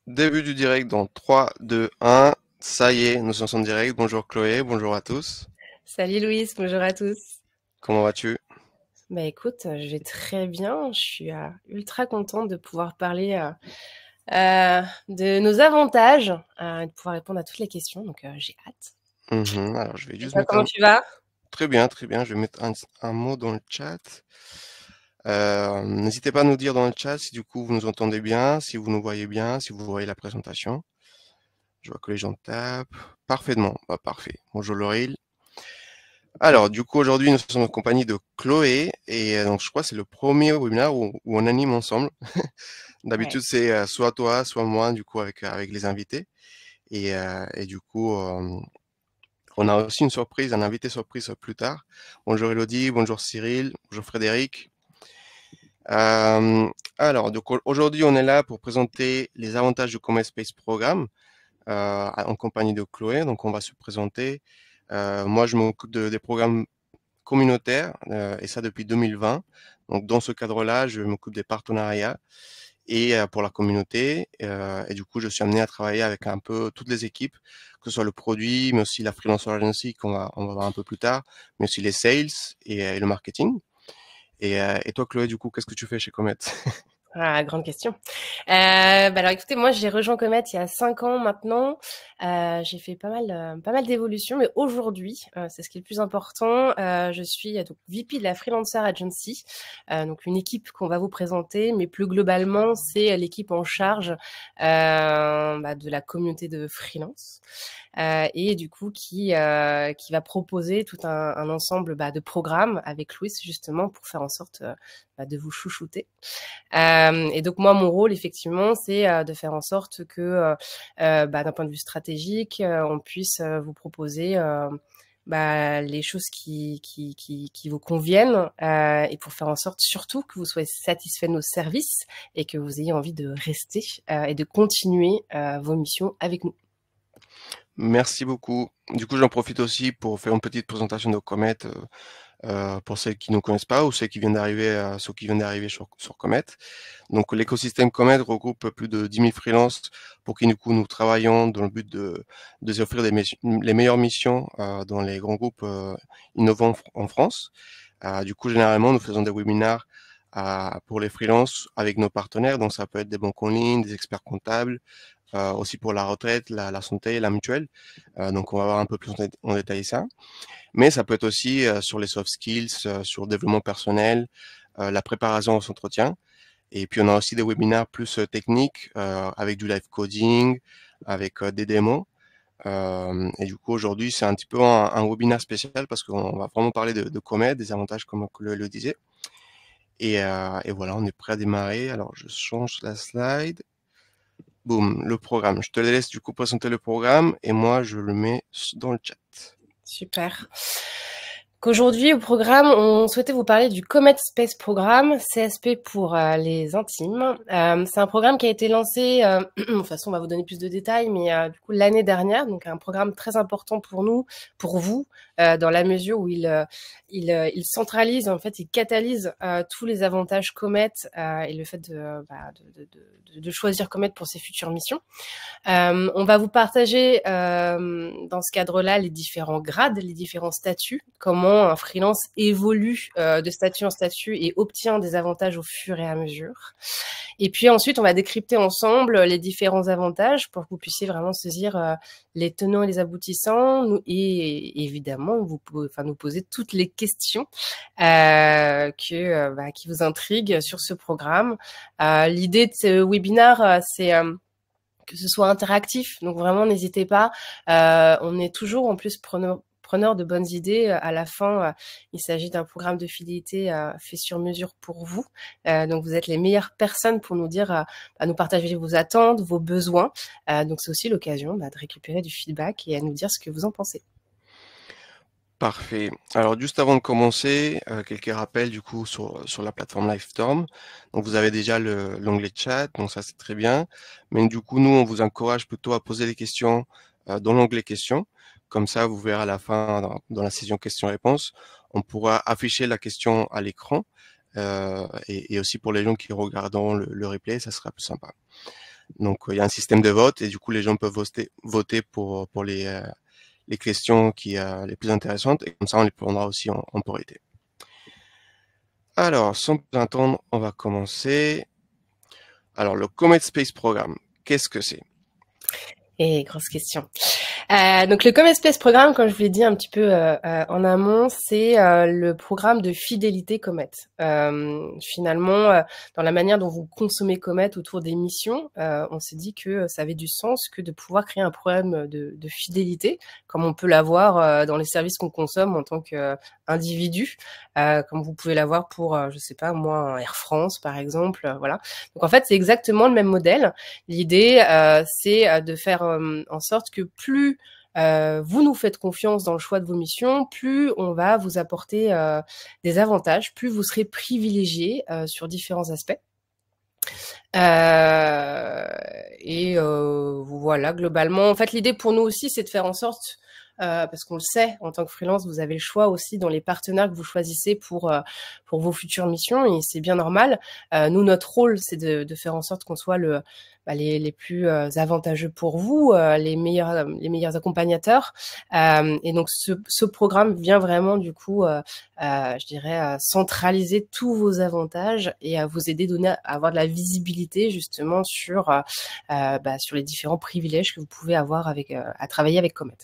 Début du direct dans 3, 2, 1. Ça y est, nous sommes en direct. Bonjour Chloé, bonjour à tous. Salut Louise, bonjour à tous. Comment vas-tu? Bah écoute, je vais très bien. Je suis ultra contente de pouvoir parler de nos avantages et de pouvoir répondre à toutes les questions. Donc j'ai hâte. Alors, je vais Et juste toi, mettre comment un... tu vas? Très bien, très bien. Je vais mettre un mot dans le chat. N'hésitez pas à nous dire dans le chat si du coup vous nous entendez bien, si vous nous voyez bien, si vous voyez la présentation. Je vois que les gens tapent. Parfaitement, bah, parfait. Bonjour Laurel. Alors, du coup, aujourd'hui, nous sommes en compagnie de Chloé. Et donc, je crois que c'est le premier webinaire où on anime ensemble. Ouais. D'habitude, c'est soit toi, soit moi, du coup, avec les invités. Et du coup, on a aussi une surprise, un invité surprise plus tard. Bonjour Elodie, bonjour Cyril, bonjour Frédéric. Euh, alors, donc aujourd'hui, on est là pour présenter les avantages du Comet Space Programme en compagnie de Chloé. Donc, on va se présenter. Moi, je m'occupe des programmes communautaires et ça depuis 2020. Donc, dans ce cadre-là, je m'occupe des partenariats et pour la communauté. Et du coup, je suis amené à travailler avec un peu toutes les équipes, que ce soit le produit, mais aussi la freelance agency on va voir un peu plus tard, mais aussi les sales et le marketing. Et toi, Chloé, du coup, qu'est-ce que tu fais chez Comet? Ah, grande question. Bah alors écoutez, moi j'ai rejoint Comet il y a 5 ans maintenant. J'ai fait pas mal d'évolutions, mais aujourd'hui, c'est ce qui est le plus important. Je suis donc VP de la Freelancer Agency, donc une équipe qu'on va vous présenter, mais plus globalement, c'est l'équipe en charge de la communauté de freelance. Et du coup qui va proposer tout un ensemble de programmes avec Louis justement pour faire en sorte de vous chouchouter. Et donc moi, mon rôle, effectivement, c'est de faire en sorte que, d'un point de vue stratégique, on puisse vous proposer les choses qui vous conviennent et pour faire en sorte surtout que vous soyez satisfait de nos services et que vous ayez envie de rester et de continuer vos missions avec nous. Merci beaucoup. Du coup, j'en profite aussi pour faire une petite présentation de Comet pour celles qui ne connaissent pas ou ceux qui viennent d'arriver sur Comet. Donc, l'écosystème Comet regroupe plus de 10 000 freelances pour qui, du coup, nous travaillons dans le but de les offrir les meilleures missions dans les grands groupes innovants en France. Du coup, généralement, nous faisons des webinaires pour les freelances avec nos partenaires. Donc, ça peut être des banques en ligne, des experts comptables, aussi pour la retraite, la santé, la mutuelle. Donc, on va voir un peu plus en détail ça. Mais ça peut être aussi sur les soft skills, sur le développement personnel, la préparation aux entretiens. Et puis, on a aussi des webinaires plus techniques avec du live coding, avec des démos. Et du coup, aujourd'hui, c'est un petit peu un webinaire spécial parce qu'on va vraiment parler de Comet, des avantages comme le disait. Et voilà, on est prêt à démarrer. Alors, je change la slide. Boum, le programme. Je te laisse du coup présenter le programme et moi, je le mets dans le chat. Super. Qu'aujourd'hui, au programme, on souhaitait vous parler du Comet Space Programme, CSP pour les intimes. C'est un programme qui a été lancé, de toute façon, on va vous donner plus de détails, mais du coup, l'année dernière, donc un programme très important pour nous, pour vous, dans la mesure où il centralise, en fait, il catalyse tous les avantages Comet et le fait de choisir Comet pour ses futures missions. On va vous partager dans ce cadre-là les différents grades, les différents statuts, comment un freelance évolue de statut en statut et obtient des avantages au fur et à mesure. Et puis ensuite, on va décrypter ensemble les différents avantages pour que vous puissiez vraiment saisir les tenants et les aboutissants et évidemment vous pouvez, nous poser toutes les questions qui vous intriguent sur ce programme. L'idée de ce webinaire, c'est que ce soit interactif. Donc vraiment, n'hésitez pas. On est toujours en plus preneur de bonnes idées. À la fin, il s'agit d'un programme de fidélité fait sur mesure pour vous. Donc vous êtes les meilleures personnes pour nous dire, nous partager vos attentes, vos besoins. Donc c'est aussi l'occasion de récupérer du feedback et à nous dire ce que vous en pensez. Parfait. Alors, juste avant de commencer, quelques rappels du coup sur la plateforme Livestorm. Donc, vous avez déjà l'onglet chat, donc ça c'est très bien. Mais du coup, nous, on vous encourage plutôt à poser les questions dans l'onglet questions. Comme ça, vous verrez à la fin, dans la session questions-réponses, on pourra afficher la question à l'écran. Et aussi pour les gens qui regarderont le replay, ça sera plus sympa. Donc, il y a un système de vote et du coup, les gens peuvent voter pour les questions les plus intéressantes et comme ça, on les prendra aussi en priorité. Alors, sans plus attendre, on va commencer. Alors, le Comet Space Programme, qu'est-ce que c'est? Et grosse question. Donc le Comet Space Programme, comme je vous l'ai dit un petit peu en amont, c'est le programme de fidélité Comet. Finalement, dans la manière dont vous consommez Comet autour des missions, on s'est dit que ça avait du sens que de pouvoir créer un programme de fidélité, comme on peut l'avoir dans les services qu'on consomme en tant qu'individu, comme vous pouvez l'avoir pour, je sais pas moi, Air France par exemple, voilà. Donc en fait, c'est exactement le même modèle. L'idée, c'est de faire en sorte que plus vous nous faites confiance dans le choix de vos missions, plus on va vous apporter des avantages, plus vous serez privilégié sur différents aspects. Voilà, globalement, en fait, l'idée pour nous aussi, c'est de faire en sorte, parce qu'on le sait, en tant que freelance, vous avez le choix aussi dans les partenaires que vous choisissez pour vos futures missions, et c'est bien normal. Nous, notre rôle, c'est de faire en sorte qu'on soit les plus avantageux pour vous, les meilleurs accompagnateurs. Et donc, ce programme vient vraiment, du coup, je dirais, centraliser tous vos avantages et à vous aider à avoir de la visibilité justement sur les différents privilèges que vous pouvez avoir à travailler avec Comet.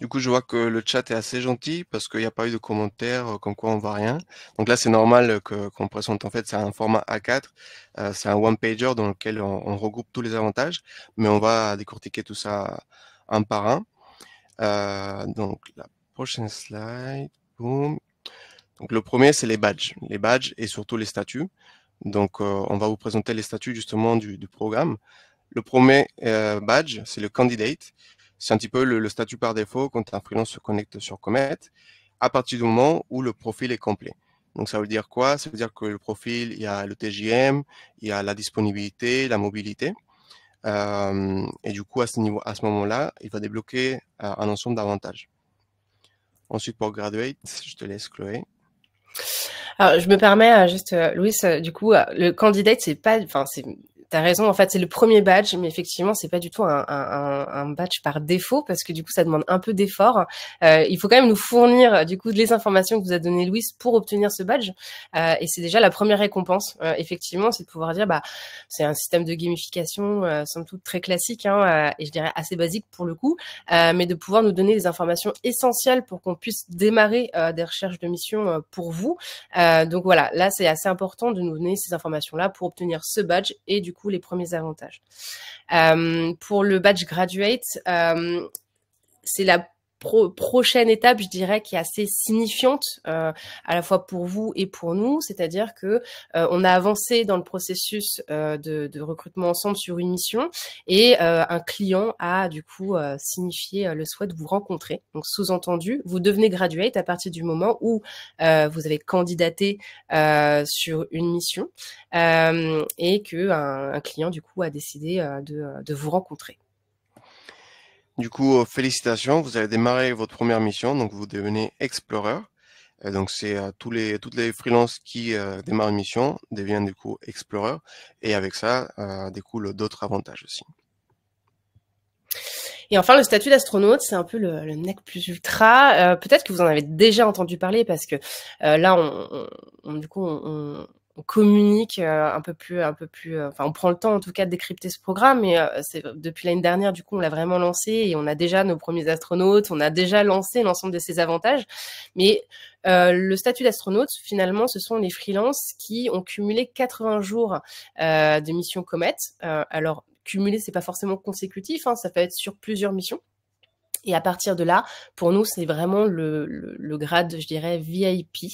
Du coup, je vois que le chat est assez gentil parce qu'il n'y a pas eu de commentaires comme quoi on voit rien. Donc là, c'est normal qu'on présente. En fait, c'est un format A4. C'est un one-pager dans lequel on regroupe tous les avantages, mais on va décortiquer tout ça un par un. Donc, la prochaine slide. Boum. Donc, le premier, c'est les badges. Les badges et surtout les statuts. Donc, on va vous présenter les statuts justement du programme. Le premier badge, c'est le candidate. C'est un petit peu le statut par défaut quand un freelance se connecte sur Comet, à partir du moment où le profil est complet. Donc ça veut dire quoi? Ça veut dire que le profil, il y a le TJM, il y a la disponibilité, la mobilité. Et du coup, à ce moment-là, il va débloquer un ensemble d'avantages. Ensuite, pour Graduate, je te laisse, Chloé. Alors, je me permets juste, Louis, du coup, le candidate, c'est pas, enfin, t'as raison, en fait, c'est le premier badge, mais effectivement, c'est pas du tout un badge par défaut parce que du coup, ça demande un peu d'effort. Il faut quand même nous fournir du coup les informations que vous a donné Louis pour obtenir ce badge, et c'est déjà la première récompense. Effectivement, c'est de pouvoir dire, bah, c'est un système de gamification, somme toute très classique, hein, et je dirais assez basique pour le coup, mais de pouvoir nous donner des informations essentielles pour qu'on puisse démarrer des recherches de mission pour vous. Donc voilà, là c'est assez important de nous donner ces informations-là pour obtenir ce badge et du coup les premiers avantages. Pour le badge graduate, c'est la prochaine étape, je dirais, qui est assez signifiante à la fois pour vous et pour nous, c'est-à-dire que on a avancé dans le processus de recrutement ensemble sur une mission et un client a du coup signifié le souhait de vous rencontrer. Donc sous-entendu, vous devenez graduate à partir du moment où vous avez candidaté sur une mission et que un client du coup a décidé de vous rencontrer. Du coup, félicitations, vous avez démarré votre première mission, donc vous devenez Explorer. Donc c'est toutes les freelances qui démarrent une mission deviennent du coup Explorer et avec ça découlent d'autres avantages aussi. Et enfin, le statut d'astronaute, c'est un peu le nec plus ultra. Peut-être que vous en avez déjà entendu parler parce que là, on communique un peu plus, enfin, on prend le temps en tout cas de décrypter ce programme. Mais depuis l'année dernière, du coup, on l'a vraiment lancé et on a déjà nos premiers astronautes, on a déjà lancé l'ensemble de ses avantages. Mais le statut d'astronaute, finalement, ce sont les freelances qui ont cumulé 80 jours de mission Comet. Alors cumulé, c'est pas forcément consécutif, hein, ça peut être sur plusieurs missions. Et à partir de là, pour nous, c'est vraiment le grade, je dirais, VIP,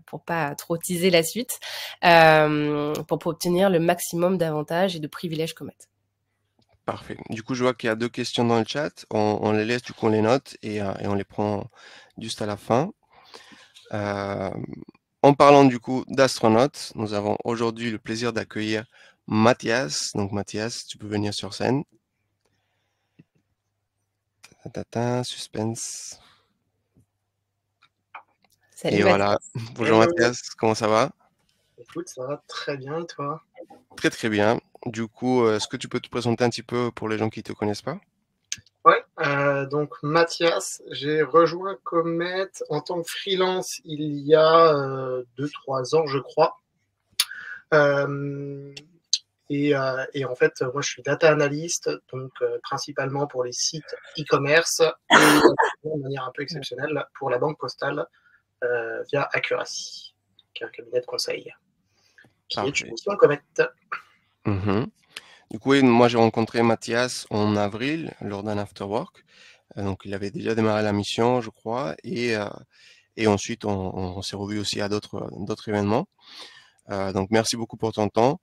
pour pas trop teaser la suite, pour obtenir le maximum d'avantages et de privilèges Comet. Parfait. Du coup, je vois qu'il y a deux questions dans le chat. On les laisse, du coup, on les note et on les prend juste à la fin. En parlant du coup d'astronautes, nous avons aujourd'hui le plaisir d'accueillir Mathias. Donc Mathias, tu peux venir sur scène. Suspense. Salut Et Mathias. voilà. Bonjour Hello. Mathias, comment ça va? Écoute, ça va très bien et toi? Très très bien. Du coup, est-ce que tu peux te présenter un petit peu pour les gens qui te connaissent pas? Ouais, donc Mathias, j'ai rejoint Comet en tant que freelance il y a 2-3 ans, je crois. Euh, et en fait, moi, je suis data analyst, donc principalement pour les sites e-commerce et de manière un peu exceptionnelle pour la banque postale via Accuracy, qui est un cabinet de conseil, qui est une Parfait. mission Comet. Mhm. Du coup, oui, moi j'ai rencontré Mathias en avril lors d'un afterwork. Donc il avait déjà démarré la mission, je crois, et ensuite on s'est revu aussi à d'autres événements. Donc merci beaucoup pour ton temps.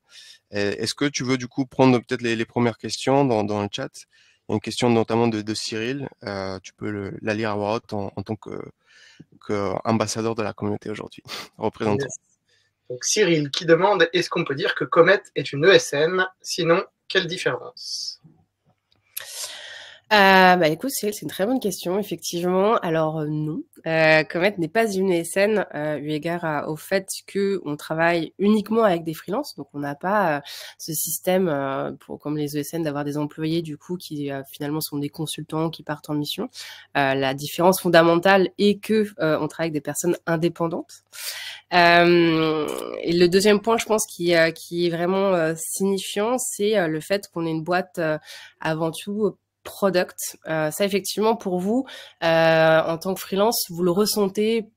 Est-ce que tu veux du coup prendre peut-être les premières questions dans le chat? Il y a une question notamment de Cyril. Tu peux la lire à voix haute en tant que ambassadeur de la communauté aujourd'hui, représentant. Yes. Donc Cyril qui demande, est-ce qu'on peut dire que Comet est une ESN? Sinon, quelle différence? Bah écoute, c'est une très bonne question, effectivement. Alors non, Comet n'est pas une ESN, eu égard au fait que on travaille uniquement avec des freelances, donc on n'a pas ce système comme les ESN d'avoir des employés du coup qui finalement sont des consultants qui partent en mission. La différence fondamentale est que on travaille avec des personnes indépendantes. Et le deuxième point, je pense, qui est vraiment signifiant, c'est le fait qu'on est une boîte avant tout product. Ça, effectivement, pour vous, en tant que freelance, vous le ressentez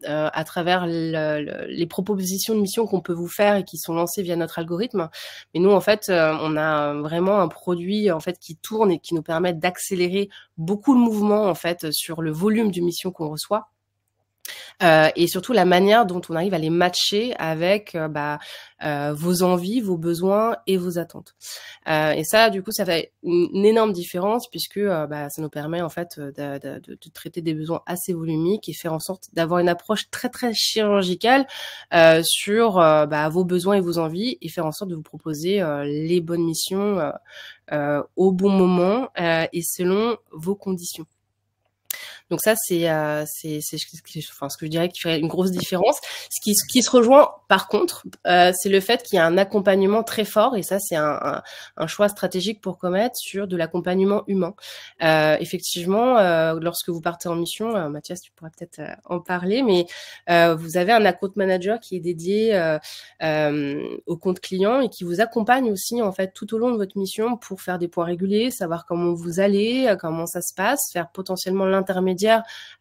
à travers les propositions de mission qu'on peut vous faire et qui sont lancées via notre algorithme. Mais nous, en fait, on a vraiment un produit en fait qui tourne et qui nous permet d'accélérer beaucoup le mouvement en fait sur le volume de missions qu'on reçoit. Et surtout la manière dont on arrive à les matcher avec vos envies, vos besoins et vos attentes. Et ça, du coup, ça fait une énorme différence puisque ça nous permet en fait de traiter des besoins assez volumiques et faire en sorte d'avoir une approche très très chirurgicale sur vos besoins et vos envies et faire en sorte de vous proposer les bonnes missions au bon moment et selon vos conditions. Donc ça, ce que je dirais qui ferait une grosse différence. Ce qui se rejoint, par contre, c'est le fait qu'il y a un accompagnement très fort, et ça, c'est un choix stratégique pour Comet sur de l'accompagnement humain. Effectivement, lorsque vous partez en mission, Mathias, tu pourras peut-être en parler, mais vous avez un account manager qui est dédié au compte client et qui vous accompagne aussi en fait tout au long de votre mission pour faire des points réguliers, savoir comment vous allez, comment ça se passe, faire potentiellement l'intermédiaire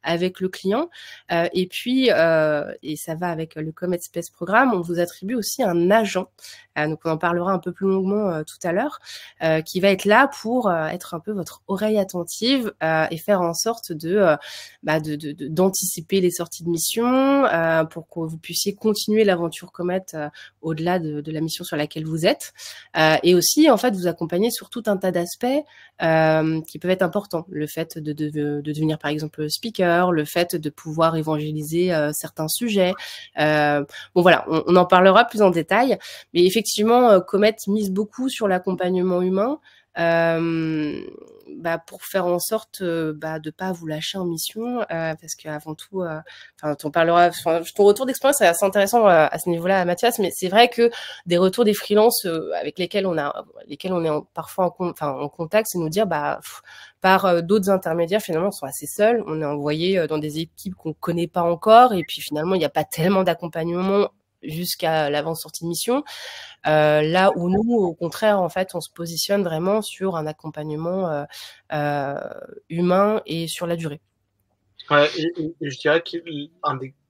avec le client. Et puis, et ça va avec le Comet Space Programme, on vous attribue aussi un agent. Donc on en parlera un peu plus longuement tout à l'heure, qui va être là pour être un peu votre oreille attentive et faire en sorte d'anticiper les sorties de mission pour que vous puissiez continuer l'aventure Comet au-delà de la mission sur laquelle vous êtes, et aussi en fait vous accompagner sur tout un tas d'aspects qui peuvent être importants. Le fait de devenir par exemple speaker, le fait de pouvoir évangéliser certains sujets. Bon voilà, on en parlera plus en détail, mais effectivement Comet mise beaucoup sur l'accompagnement humain. Pour faire en sorte de pas vous lâcher en mission, parce qu'avant tout, on parlera. Ton retour d'expérience est assez intéressant à ce niveau-là, Mathias. Mais c'est vrai que des retours des freelances avec lesquels on est parfois en contact, c'est nous dire par d'autres intermédiaires, finalement, on sont assez seuls. On est envoyé dans des équipes qu'on connaît pas encore, et puis finalement, il n'y a pas tellement d'accompagnement jusqu'à l'avant-sortie de mission. Là où nous, au contraire, en fait, on se positionne vraiment sur un accompagnement humain et sur la durée. Ouais, et je dirais que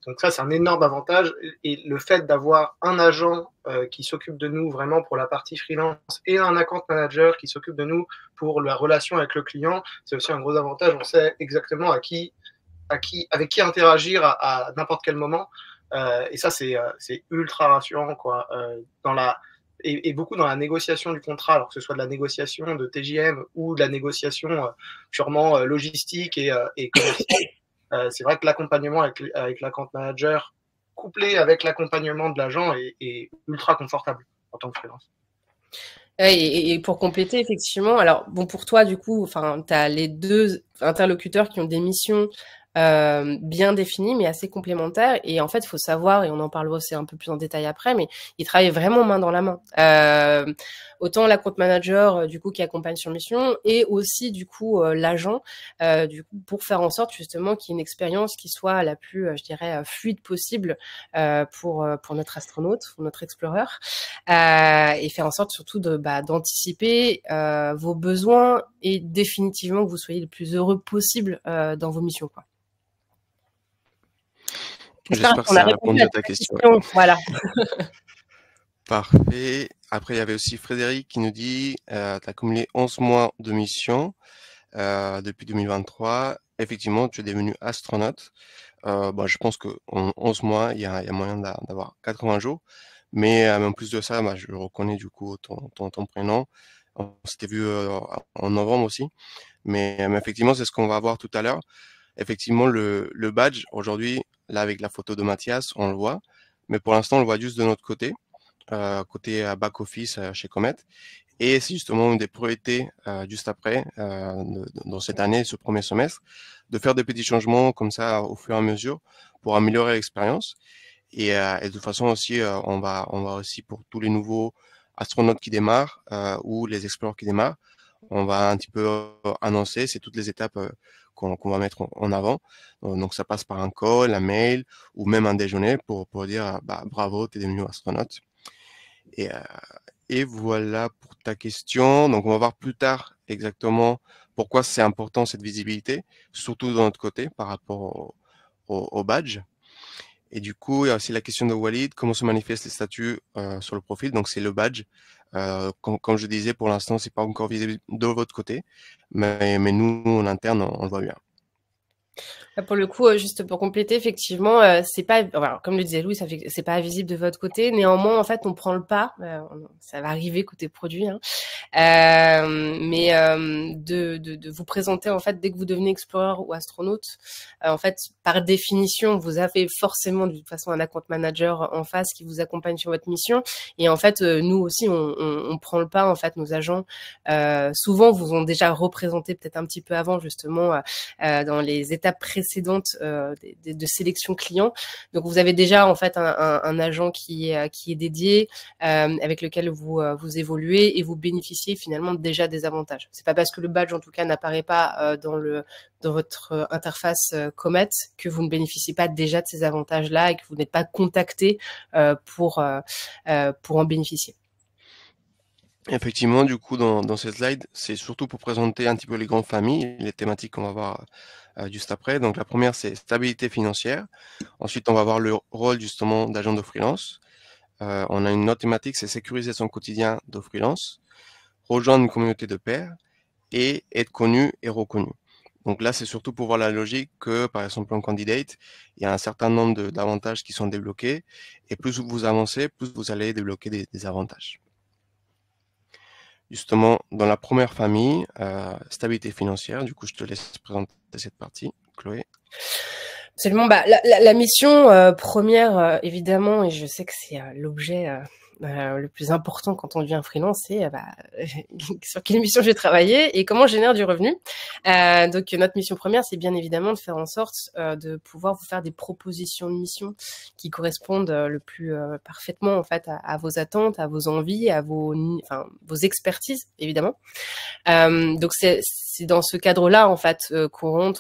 donc ça, c'est un énorme avantage. Et le fait d'avoir un agent qui s'occupe de nous vraiment pour la partie freelance et un account manager qui s'occupe de nous pour la relation avec le client, c'est aussi un gros avantage. On sait exactement avec qui interagir à n'importe quel moment. Et ça, c'est ultra rassurant, quoi. Et beaucoup dans la négociation du contrat, alors que ce soit de la négociation de TJM ou de la négociation purement logistique et commerciale. C'est vrai que l'accompagnement avec l'account manager, couplé avec l'accompagnement de l'agent, est ultra confortable en tant que freelance. Et pour compléter, effectivement, alors bon pour toi du coup, tu as les deux interlocuteurs qui ont des missions bien définis, mais assez complémentaires. Et en fait, il faut savoir, et on en parlera aussi un peu plus en détail après, mais ils travaillent vraiment main dans la main. Autant la compte manager, du coup, qui accompagne sur mission, et aussi, du coup, l'agent, du coup, pour faire en sorte, justement, qu'il y ait une expérience qui soit la plus, je dirais, fluide possible pour notre astronaute, pour notre explorer, et faire en sorte surtout d'anticiper vos besoins et définitivement que vous soyez le plus heureux possible dans vos missions, quoi. J'espère J'espère que qu'on a ça a répondu répondu à à ta ta question. question. Voilà. Parfait. Après, il y avait aussi Frédéric qui nous dit, tu as cumulé 11 mois de mission depuis 2023. Effectivement, tu es devenu astronaute. Je pense qu'en 11 mois, il y a moyen d'avoir 80 jours. Mais en plus de ça, je reconnais du coup ton prénom. On s'était vu en novembre aussi. Mais effectivement, c'est ce qu'on va voir tout à l'heure. Effectivement, le badge, aujourd'hui, là, avec la photo de Mathias, on le voit. Mais pour l'instant, on le voit juste de notre côté, côté back-office chez Comet. Et c'est justement une des priorités juste après, dans cette année, ce premier semestre, de faire des petits changements comme ça au fur et à mesure pour améliorer l'expérience. Et de toute façon aussi, on va aussi pour tous les nouveaux astronautes qui démarrent ou les explorers qui démarrent, on va un petit peu annoncer, c'est toutes les étapes qu'on va mettre en avant. Donc ça passe par un call, un mail ou même un déjeuner pour dire bravo, t'es devenu astronaute. Et, euh, et voilà pour ta question. Donc on va voir plus tard exactement pourquoi c'est important cette visibilité, surtout de notre côté par rapport au badge. Et du coup, il y a aussi la question de Walid, comment se manifestent les statuts sur le profil. Donc c'est le badge. Comme je disais, pour l'instant, c'est pas encore visible de votre côté, mais nous, en interne, on le voit bien. Pour le coup, juste pour compléter, effectivement, c'est pas, voilà, comme le disait Louis, c'est pas visible de votre côté. Néanmoins, en fait, on prend le pas. Ça va arriver côté produit, hein. Mais de vous présenter en fait dès que vous devenez explorer ou astronaute, en fait par définition vous avez forcément de toute façon un account manager en face qui vous accompagne sur votre mission. Et en fait nous aussi on prend le pas, en fait nos agents souvent vous ont déjà représenté peut-être un petit peu avant justement dans les étapes précédentes de sélection client. Donc vous avez déjà en fait un agent qui est dédié, avec lequel vous évoluez et vous bénéficiez finalement déjà des avantages. C'est pas parce que le badge en tout cas n'apparaît pas dans votre interface Comet que vous ne bénéficiez pas déjà de ces avantages-là et que vous n'êtes pas contacté pour en bénéficier. Effectivement, du coup, dans cette slide, c'est surtout pour présenter un petit peu les grandes familles, les thématiques qu'on va voir juste après. Donc la première, c'est stabilité financière. Ensuite, on va voir le rôle justement d'agent de freelance. On a une autre thématique, c'est sécuriser son quotidien de freelance, rejoindre une communauté de pairs et être connu et reconnu. Donc là, c'est surtout pour voir la logique que, par exemple, en candidate, il y a un certain nombre d'avantages qui sont débloqués, et plus vous avancez, plus vous allez débloquer des avantages. Justement, dans la première famille, stabilité financière, du coup, je te laisse présenter cette partie, Chloé. Absolument. La mission première, évidemment, et je sais que c'est l'objet le plus important quand on devient freelance, c'est sur quelle mission je vais travailler et comment je génère du revenu. Donc notre mission première, c'est bien évidemment de faire en sorte de pouvoir vous faire des propositions de mission qui correspondent le plus parfaitement en fait à vos attentes, à vos envies, à vos expertises évidemment. Donc c'est dans ce cadre-là en fait qu'on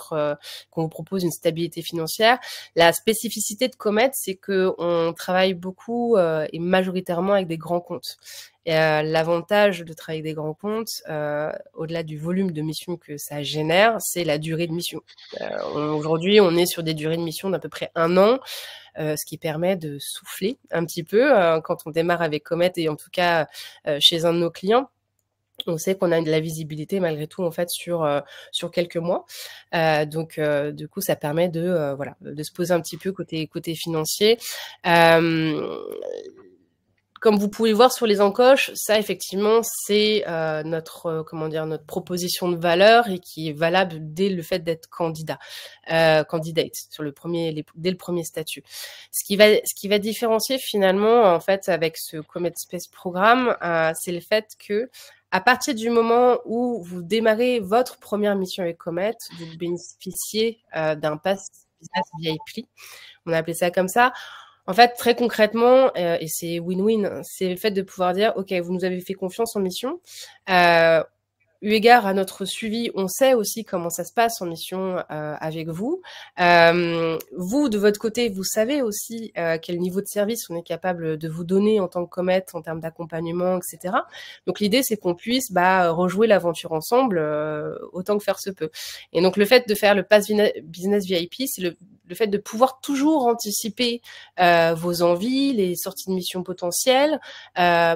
vous propose une stabilité financière. La spécificité de Comet, c'est que on travaille beaucoup et majoritairement avec des grands comptes. Et l'avantage de travailler avec des grands comptes, au-delà du volume de missions que ça génère, c'est la durée de mission. Aujourd'hui, on est sur des durées de mission d'à peu près 1 an, ce qui permet de souffler un petit peu quand on démarre avec Comet et en tout cas chez un de nos clients. On sait qu'on a de la visibilité malgré tout en fait sur quelques mois. Donc du coup ça permet de se poser un petit peu côté financier. comme vous pouvez voir sur les encoches, ça effectivement c'est notre notre proposition de valeur et qui est valable dès le fait d'être candidate sur dès le premier statut. Ce qui va différencier finalement en fait avec ce Comet Space Programme, c'est le fait que à partir du moment où vous démarrez votre première mission avec Comet, vous bénéficiez d'un pass business VIP. On a appelé ça comme ça. En fait, très concrètement, et c'est win-win, c'est le fait de pouvoir dire, OK, vous nous avez fait confiance en mission. Eu égard à notre suivi, on sait aussi comment ça se passe en mission avec vous. Vous, de votre côté, vous savez aussi quel niveau de service on est capable de vous donner en tant que Comet, en termes d'accompagnement, etc. Donc l'idée, c'est qu'on puisse rejouer l'aventure ensemble autant que faire se peut. Et donc le fait de faire le Pass Business VIP, c'est le fait de pouvoir toujours anticiper vos envies, les sorties de mission potentielles,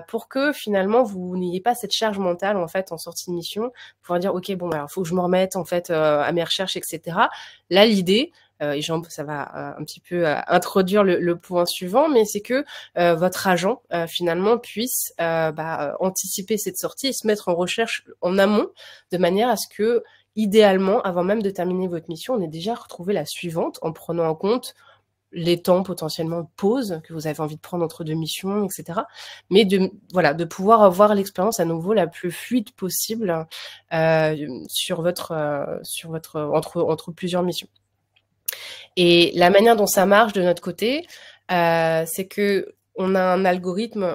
pour que finalement vous n'ayez pas cette charge mentale en fait en sortie de mission, pouvoir dire ok bon alors faut que je me remette en fait à mes recherches, etc. Là l'idée et ça va un petit peu introduire le point suivant, mais c'est que votre agent finalement puisse anticiper cette sortie et se mettre en recherche en amont de manière à ce que idéalement, avant même de terminer votre mission, on ait déjà retrouvé la suivante en prenant en compte les temps potentiellement de pause que vous avez envie de prendre entre deux missions, etc. Mais de pouvoir avoir l'expérience à nouveau la plus fluide possible entre plusieurs missions. Et la manière dont ça marche de notre côté, c'est que on a un algorithme,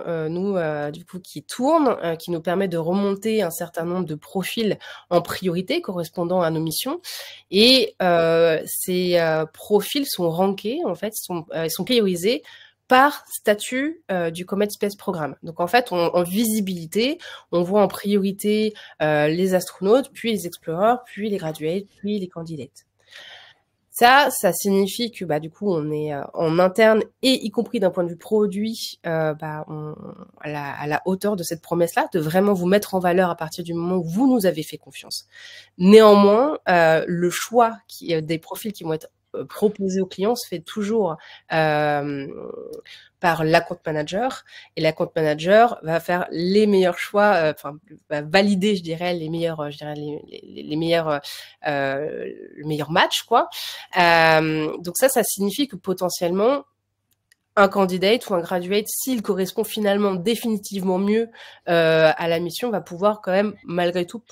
du coup, qui tourne, qui nous permet de remonter un certain nombre de profils en priorité correspondant à nos missions. Et ces profils sont rankés, en fait, ils sont priorisés par statut du Comet Space Programme. Donc, en fait, en visibilité, on voit en priorité les astronautes, puis les explorers, puis les graduates, puis les candidates. Ça signifie que du coup on est en interne et y compris d'un point de vue produit à la hauteur de cette promesse-là, de vraiment vous mettre en valeur à partir du moment où vous nous avez fait confiance. Néanmoins, le choix des profils qui vont être proposés aux clients se fait toujours par l'account manager, et l'account manager va faire les meilleurs choix, va valider, je dirais, les meilleurs le meilleur match, quoi. Donc ça signifie que potentiellement un candidate ou un graduate, s'il correspond finalement définitivement mieux à la mission, va pouvoir quand même, malgré tout,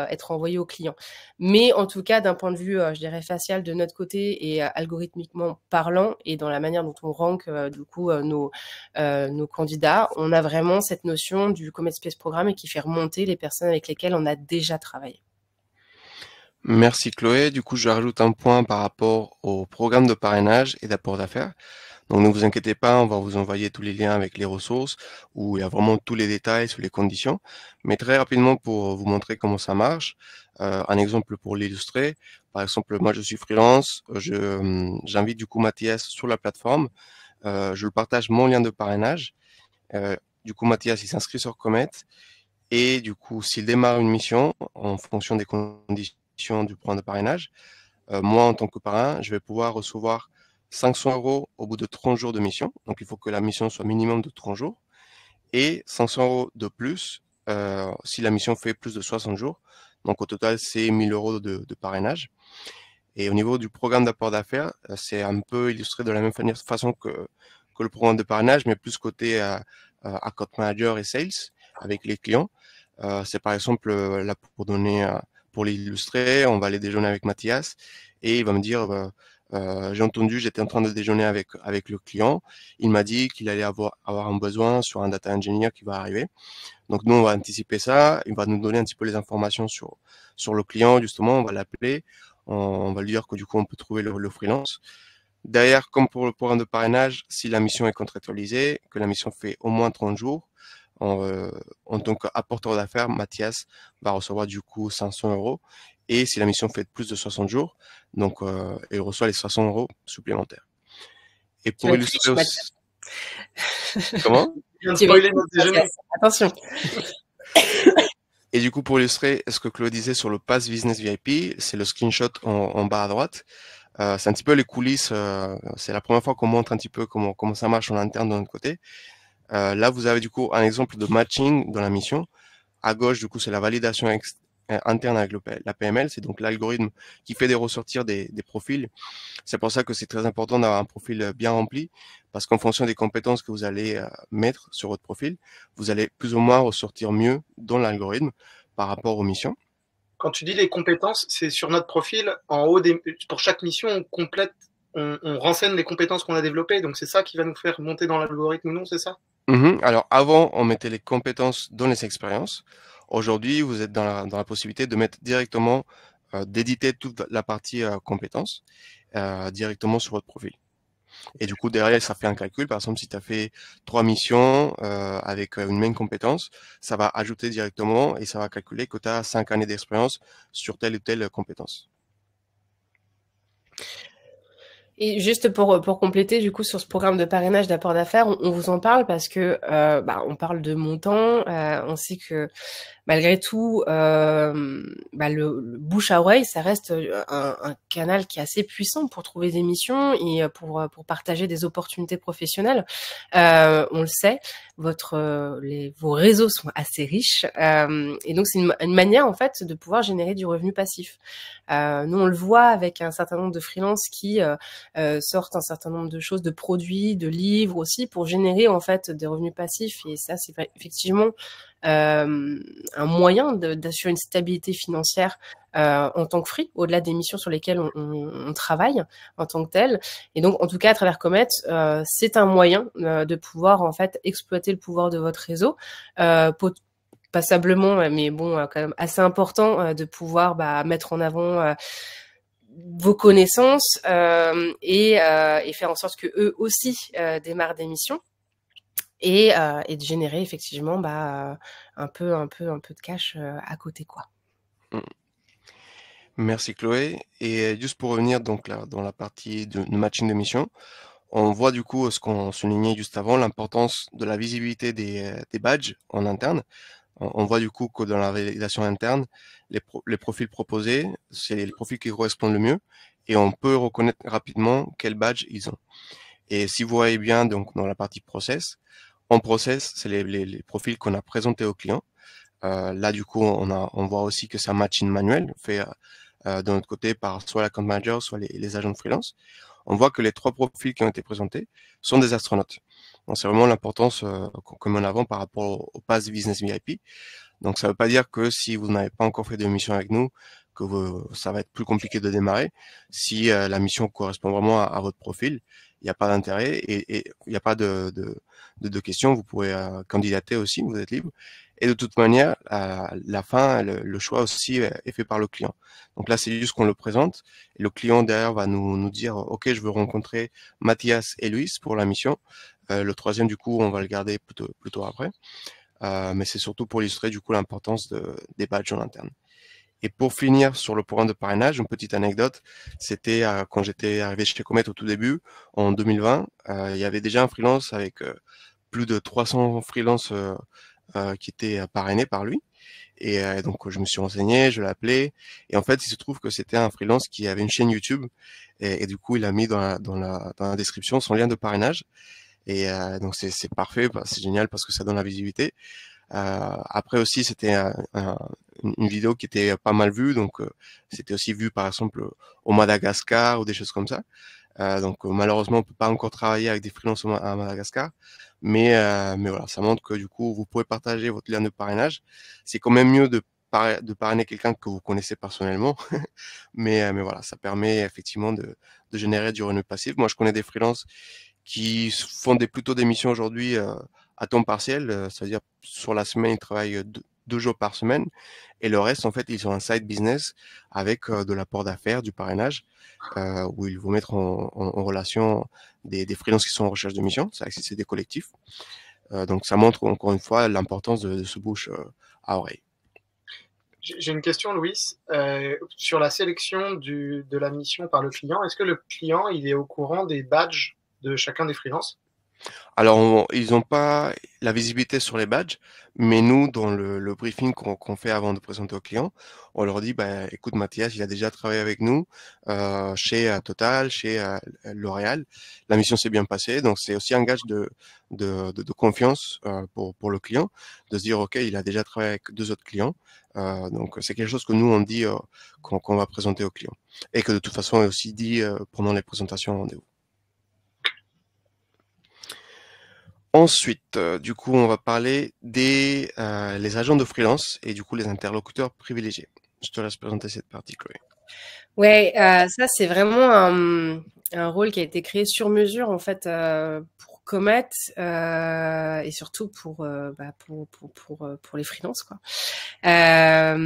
être envoyé au client. Mais en tout cas, d'un point de vue, je dirais, facial de notre côté et algorithmiquement parlant, et dans la manière dont on rank nos candidats, on a vraiment cette notion du Comet Space Programme et qui fait remonter les personnes avec lesquelles on a déjà travaillé. Merci Chloé. Du coup, je rajoute un point par rapport au programme de parrainage et d'apport d'affaires. Donc ne vous inquiétez pas, on va vous envoyer tous les liens avec les ressources où il y a vraiment tous les détails sur les conditions. Mais très rapidement pour vous montrer comment ça marche, un exemple pour l'illustrer. Par exemple, moi je suis freelance, j'invite du coup Mathias sur la plateforme, je le partage mon lien de parrainage. Du coup Mathias il s'inscrit sur Comet et du coup s'il démarre une mission en fonction des conditions du programme de parrainage, moi en tant que parrain, je vais pouvoir recevoir 500 € au bout de 30 jours de mission. Donc, il faut que la mission soit minimum de 30 jours. Et 500 € de plus si la mission fait plus de 60 jours. Donc, au total, c'est 1000 € de parrainage. Et au niveau du programme d'apport d'affaires, c'est un peu illustré de la même façon que le programme de parrainage, mais plus côté account manager et sales avec les clients. C'est par exemple, là pour l'illustrer, on va aller déjeuner avec Mathias et il va me dire... j'ai entendu, j'étais en train de déjeuner avec le client. Il m'a dit qu'il allait avoir un besoin sur un data engineer qui va arriver. Donc nous, on va anticiper ça. Il va nous donner un petit peu les informations sur le client. Justement, on va l'appeler. On va lui dire que du coup, on peut trouver le freelance. Derrière, comme pour le programme de parrainage, si la mission est contractualisée, que la mission fait au moins 30 jours, en tant qu'apporteur d'affaires, Mathias va recevoir du coup 500 €. Et si la mission fait plus de 60 jours, donc il reçoit les 500 € supplémentaires. Et pour illustrer aussi... Comment ? Attention. Et du coup, pour illustrer ce que Chloé disait sur le Pass Business VIP, c'est le screenshot en bas à droite. C'est un petit peu les coulisses. C'est la première fois qu'on montre un petit peu comment ça marche en interne de notre côté. Là, vous avez du coup un exemple de matching dans la mission. À gauche, du coup, c'est la validation interne avec la PML. C'est donc l'algorithme qui fait ressortir des profils. C'est pour ça que c'est très important d'avoir un profil bien rempli, parce qu'en fonction des compétences que vous allez mettre sur votre profil, vous allez plus ou moins ressortir mieux dans l'algorithme par rapport aux missions. Quand tu dis les compétences, c'est sur notre profil, en haut pour chaque mission, on complète, on renseigne les compétences qu'on a développées. Donc c'est ça qui va nous faire monter dans l'algorithme ou non, c'est ça? Alors avant, on mettait les compétences dans les expériences. Aujourd'hui, vous êtes dans la possibilité de mettre directement, d'éditer toute la partie compétences directement sur votre profil. Et du coup, derrière, ça fait un calcul. Par exemple, si tu as fait 3 missions avec une même compétence, ça va ajouter directement et ça va calculer que tu as 5 années d'expérience sur telle ou telle compétence. Et juste pour compléter, du coup, sur ce programme de parrainage d'apport d'affaires, on vous en parle parce que on parle de montant. On sait que malgré tout, le bouche à oreille, ça reste un canal qui est assez puissant pour trouver des missions et pour partager des opportunités professionnelles. On le sait, vos réseaux sont assez riches et donc c'est une manière en fait de pouvoir générer du revenu passif. Nous, on le voit avec un certain nombre de freelances qui sortent un certain nombre de choses, de produits, de livres aussi, pour générer en fait des revenus passifs. Et ça, c'est effectivement un moyen d'assurer une stabilité financière en tant que free, au-delà des missions sur lesquelles on travaille en tant que tel. Et donc, en tout cas, à travers Comet, c'est un moyen de pouvoir en fait exploiter le pouvoir de votre réseau. Passablement, mais bon, quand même assez important de pouvoir mettre en avant vos connaissances et faire en sorte que eux aussi démarrent des missions et de générer effectivement un peu de cash à côté, quoi. Merci Chloé. Et juste pour revenir donc là, dans la partie de matching de mission, on voit du coup ce qu'on soulignait juste avant, l'importance de la visibilité des badges en interne. On voit du coup que dans la validation interne, les profils proposés, c'est les profils qui correspondent le mieux et on peut reconnaître rapidement quel badge ils ont. Et si vous voyez bien donc dans la partie process, en process, c'est les profils qu'on a présentés aux clients. Là du coup, on voit aussi que c'est un matching manuel fait de notre côté par soit l'account manager, soit les agents de freelance. On voit que les 3 profils qui ont été présentés sont des astronautes. Donc c'est vraiment l'importance qu'on met en avant par rapport au Pass Business VIP. Donc ça ne veut pas dire que si vous n'avez pas encore fait de mission avec nous, que ça va être plus compliqué de démarrer. Si la mission correspond vraiment à votre profil, il n'y a pas d'intérêt et il n'y a pas de questions. Vous pouvez candidater aussi, vous êtes libre. Et de toute manière, à la fin, le choix aussi est fait par le client. Donc là, c'est juste qu'on le présente et le client derrière va nous dire, OK, je veux rencontrer Mathias et Luis pour la mission. Le troisième, du coup, on va le garder plutôt après. Mais c'est surtout pour illustrer du coup l'importance des badges en interne. Et pour finir sur le programme de parrainage, une petite anecdote, c'était quand j'étais arrivé chez Comet au tout début, en 2020, il y avait déjà un freelance avec plus de 300 freelances qui étaient parrainés par lui. Et donc je me suis renseigné, je l'ai appelé, et en fait il se trouve que c'était un freelance qui avait une chaîne YouTube, et du coup il a mis dans la description son lien de parrainage. Et donc c'est parfait, c'est génial parce que ça donne la visibilité. Après aussi, c'était une vidéo qui était pas mal vue, donc c'était aussi vu par exemple au Madagascar ou des choses comme ça. Donc malheureusement, on peut pas encore travailler avec des freelances à Madagascar, mais voilà, ça montre que du coup, vous pouvez partager votre lien de parrainage. C'est quand même mieux de parrainer quelqu'un que vous connaissez personnellement, mais voilà, ça permet effectivement de générer du revenu passif. Moi, je connais des freelances qui font plutôt des missions aujourd'hui à temps partiel, c'est-à-dire sur la semaine, ils travaillent 2 jours par semaine, et le reste, en fait, ils ont un side business avec de l'apport d'affaires, du parrainage, où ils vont mettre en relation des freelances qui sont en recherche de mission, c'est des collectifs. Donc ça montre encore une fois l'importance de ce bouche à oreille. J'ai une question, Louis, sur la sélection de la mission par le client. Est-ce que le client il est au courant des badges de chacun des freelances? Alors, ils n'ont pas la visibilité sur les badges, mais nous, dans le briefing qu'on fait avant de présenter aux clients, on leur dit, bah, écoute, Mathias, il a déjà travaillé avec nous chez Total, chez L'Oréal. La mission s'est bien passée, donc c'est aussi un gage de confiance pour le client, de se dire, OK, il a déjà travaillé avec 2 autres clients. Donc, c'est quelque chose que nous, on dit qu'on va présenter aux clients. Et que de toute façon, on est aussi dit pendant les présentations en rendez-vous. Ensuite, du coup, on va parler des les agents de freelance et du coup les interlocuteurs privilégiés. Je te laisse présenter cette partie, Chloé. Ouais, ça c'est vraiment un rôle qui a été créé sur mesure en fait pour Comet et surtout pour les freelances quoi. À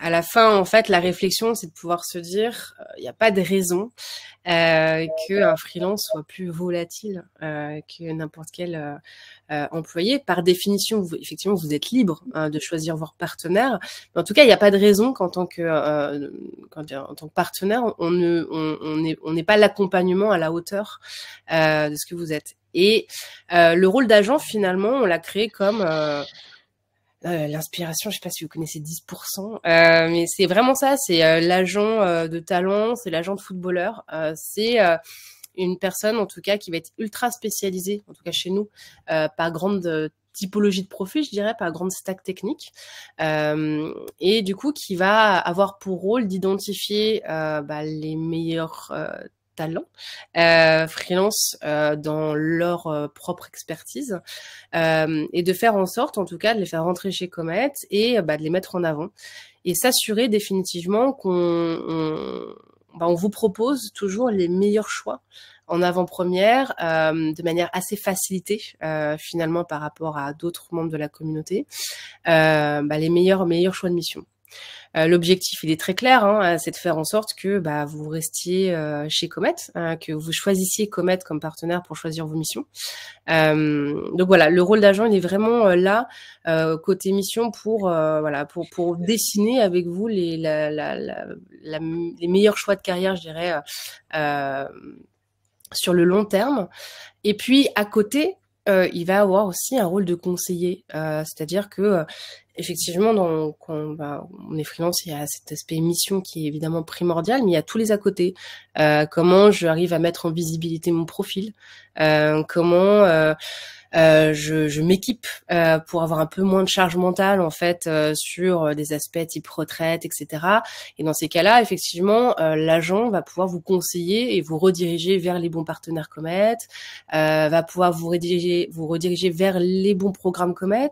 la fin en fait la réflexion c'est de pouvoir se dire il n'y a pas de raison qu'un freelance soit plus volatile que n'importe quel employé. Par définition, effectivement, vous êtes libre de choisir vos partenaires. Mais en tout cas, il n'y a pas de raison qu'en tant que partenaire, on n'est pas l'accompagnement à la hauteur de ce que vous êtes. Et le rôle d'agent, finalement, on l'a créé comme l'inspiration, je sais pas si vous connaissez 10%, mais c'est vraiment ça, c'est l'agent de talent, c'est l'agent de footballeur, c'est une personne en tout cas qui va être ultra spécialisée, en tout cas chez nous, par grande typologie de profil, je dirais, par grande stack technique, et du coup qui va avoir pour rôle d'identifier les meilleurs talents freelance dans leur propre expertise et de faire en sorte en tout cas de les faire rentrer chez Comet et de les mettre en avant et s'assurer définitivement on vous propose toujours les meilleurs choix en avant-première de manière assez facilitée finalement par rapport à d'autres membres de la communauté les meilleurs choix de mission. L'objectif, il est très clair, hein, c'est de faire en sorte que vous restiez chez Comet, que vous choisissiez Comet comme partenaire pour choisir vos missions. Donc voilà, le rôle d'agent, il est vraiment là côté mission pour dessiner avec vous les meilleurs choix de carrière, je dirais, sur le long terme. Et puis à côté, il va avoir aussi un rôle de conseiller, c'est-à-dire que effectivement, quand on est freelance, il y a cet aspect mission qui est évidemment primordial, mais il y a tous les à côté. Comment j'arrive à mettre en visibilité mon profil, comment je m'équipe pour avoir un peu moins de charge mentale en fait sur des aspects type retraite, etc. Et dans ces cas-là, effectivement, l'agent va pouvoir vous conseiller et vous rediriger vers les bons partenaires Comet, va pouvoir vous rediriger vers les bons programmes Comet,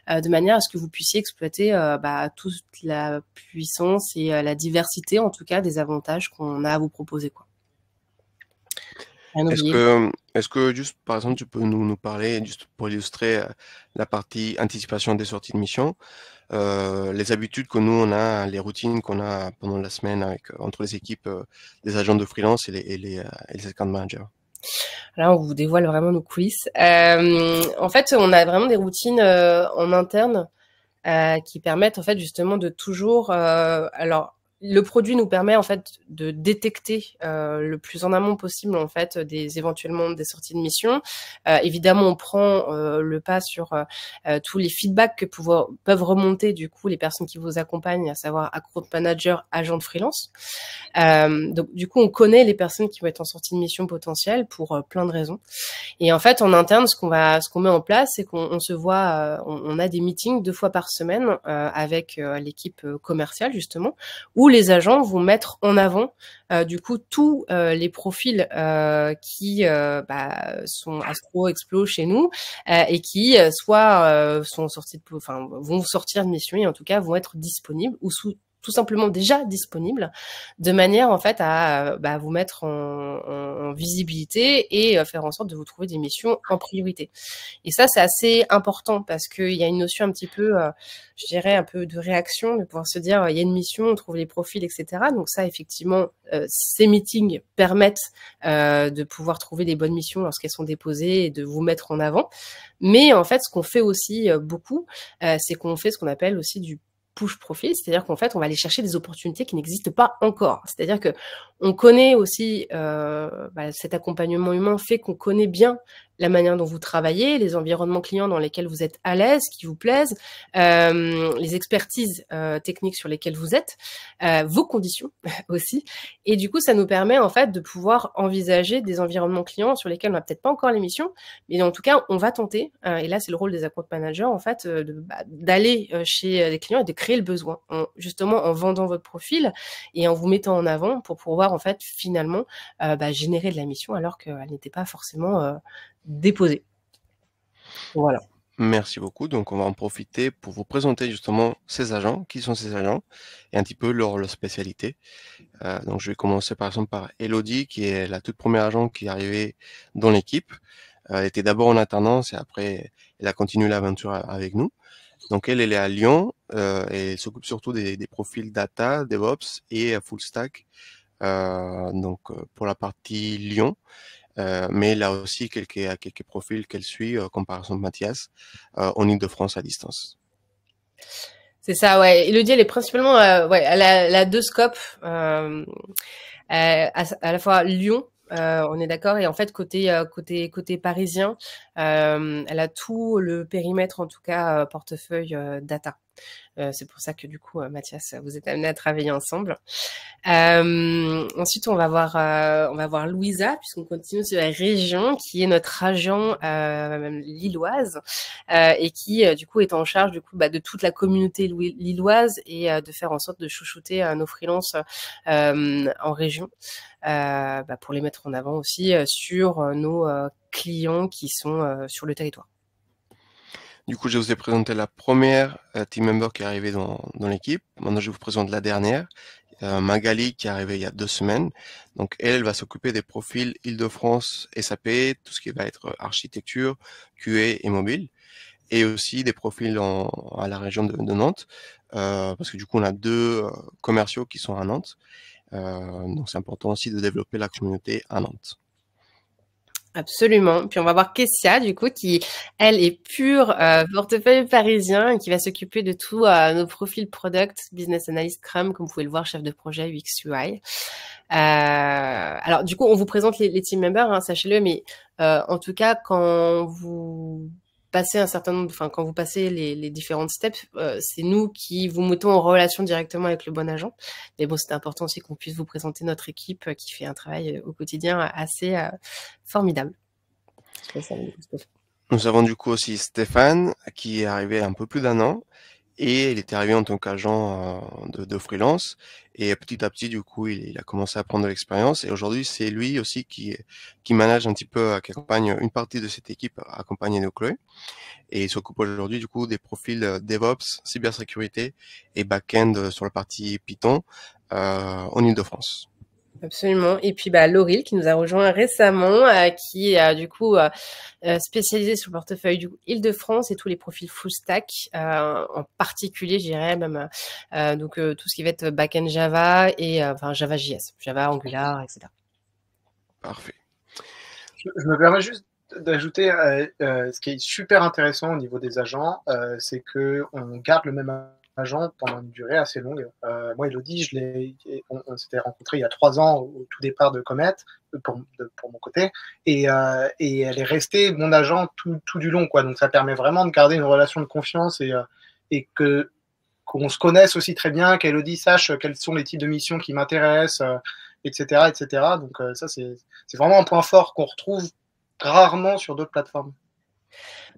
de manière à ce que vous puissiez exploiter toute la puissance et la diversité, en tout cas, des avantages qu'on a à vous proposer, quoi. Est-ce que juste, par exemple, tu peux nous parler, juste pour illustrer la partie anticipation des sorties de mission, les habitudes que nous, on a, les routines qu'on a pendant la semaine entre les équipes des agents de freelance et les account managers? Là, on vous dévoile vraiment nos coulisses. En fait, on a vraiment des routines en interne qui permettent en fait justement de toujours... alors, le produit nous permet en fait de détecter le plus en amont possible en fait éventuellement des sorties de mission. Évidemment, on prend le pas sur tous les feedbacks que peuvent remonter du coup les personnes qui vous accompagnent, à savoir account manager, agent de freelance. Donc du coup, on connaît les personnes qui vont être en sortie de mission potentielle pour plein de raisons. Et en fait, en interne, ce qu'on met en place, c'est qu'on se voit, on a des meetings 2 fois par semaine avec l'équipe commerciale justement, où les agents vont mettre en avant du coup tous les profils qui sont Astro Explo chez nous et qui soit vont sortir de mission et en tout cas vont être disponibles ou tout simplement déjà disponible, de manière en fait à vous mettre en visibilité et faire en sorte de vous trouver des missions en priorité. Et ça, c'est assez important parce qu'il y a une notion un petit peu, je dirais, un peu de réaction, de pouvoir se dire, il y a une mission, on trouve les profils, etc. Donc ça, effectivement, ces meetings permettent de pouvoir trouver les bonnes missions lorsqu'elles sont déposées et de vous mettre en avant. Mais en fait, ce qu'on fait aussi beaucoup, c'est qu'on fait ce qu'on appelle aussi du push profil, c'est-à-dire qu'en fait, on va aller chercher des opportunités qui n'existent pas encore. C'est-à-dire que On connaît aussi, cet accompagnement humain fait qu'on connaît bien la manière dont vous travaillez, les environnements clients dans lesquels vous êtes à l'aise, qui vous plaisent, les expertises techniques sur lesquelles vous êtes, vos conditions aussi. Et du coup, ça nous permet en fait de pouvoir envisager des environnements clients sur lesquels on n'a peut-être pas encore l'émission, mais en tout cas, on va tenter. Et là, c'est le rôle des account managers en fait d'aller chez les clients et de créer le besoin, justement en vendant votre profil et en vous mettant en avant pour pouvoir en fait finalement générer de la mission alors qu'elle n'était pas forcément déposée. Voilà. Merci beaucoup. Donc, on va en profiter pour vous présenter justement ces agents, qui sont ces agents, et un petit peu leur spécialité. Donc, je vais commencer par exemple par Elodie, qui est la toute première agent qui est arrivée dans l'équipe. Elle était d'abord en alternance et après, elle a continué l'aventure avec nous. Donc, elle est à Lyon et elle s'occupe surtout des profils data, DevOps et full stack. Pour la partie Lyon. Mais elle a aussi quelques profils qu'elle suit, comme par exemple Mathias, en Ile-de-France à distance. C'est ça, ouais. Elodie, elle est principalement, elle a deux scopes, à la fois Lyon, on est d'accord, et en fait côté parisien, elle a tout le périmètre, en tout cas portefeuille data. C'est pour ça que du coup, Mathias, vous êtes amenés à travailler ensemble. Ensuite, on va voir Louisa, puisqu'on continue sur la région, qui est notre agent lilloise et qui du coup est en charge du coup de toute la communauté lilloise et de faire en sorte de chouchouter nos freelances en région pour les mettre en avant aussi sur nos clients qui sont sur le territoire. Du coup, je vous ai présenté la première team member qui est arrivée dans l'équipe. Maintenant, je vous présente la dernière, Magali, qui est arrivée il y a 2 semaines. Donc, elle va s'occuper des profils Île-de-France, SAP, tout ce qui va être architecture, QA et mobile, et aussi des profils à la région de Nantes, parce que du coup, on a 2 commerciaux qui sont à Nantes. Donc, c'est important aussi de développer la communauté à Nantes. Absolument. Puis on va voir Kessia, du coup, qui, elle, est pure portefeuille parisien et qui va s'occuper de tous nos profils product, business analyst, Scrum, comme vous pouvez le voir, chef de projet UX UI. Alors, du coup, on vous présente les team members, hein, sachez-le, mais en tout cas, quand vous passez quand vous passez les différentes steps, c'est nous qui vous mettons en relation directement avec le bon agent. Mais bon, c'est important aussi qu'on puisse vous présenter notre équipe qui fait un travail au quotidien assez formidable. Nous avons du coup aussi Stéphane, qui est arrivé un peu plus d'1 an, et il était arrivé en tant qu'agent de freelance, et petit à petit, du coup, il a commencé à prendre de l'expérience, et aujourd'hui, c'est lui aussi qui manage un petit peu, qui accompagne une partie de cette équipe, accompagnée de Chloé, et il s'occupe aujourd'hui, du coup, des profils DevOps, cybersécurité et back-end sur la partie Python en Ile-de-France. Absolument. Et puis Lauril qui nous a rejoint récemment, qui est du coup spécialisé sur le portefeuille du Île-de-France et tous les profils full stack, en particulier, je dirais même tout ce qui va être back-end Java et Java JS, Java Angular, etc. Parfait. Je me permets juste d'ajouter ce qui est super intéressant au niveau des agents, c'est qu'on garde le même agent pendant une durée assez longue. Moi, Elodie, on s'était rencontrés il y a 3 ans au tout départ de Comet, pour mon côté, et elle est restée mon agent tout du long, quoi. Donc ça permet vraiment de garder une relation de confiance et qu'on se connaisse aussi très bien, qu'Elodie sache quels sont les types de missions qui m'intéressent, etc., etc. Donc ça, c'est vraiment un point fort qu'on retrouve rarement sur d'autres plateformes.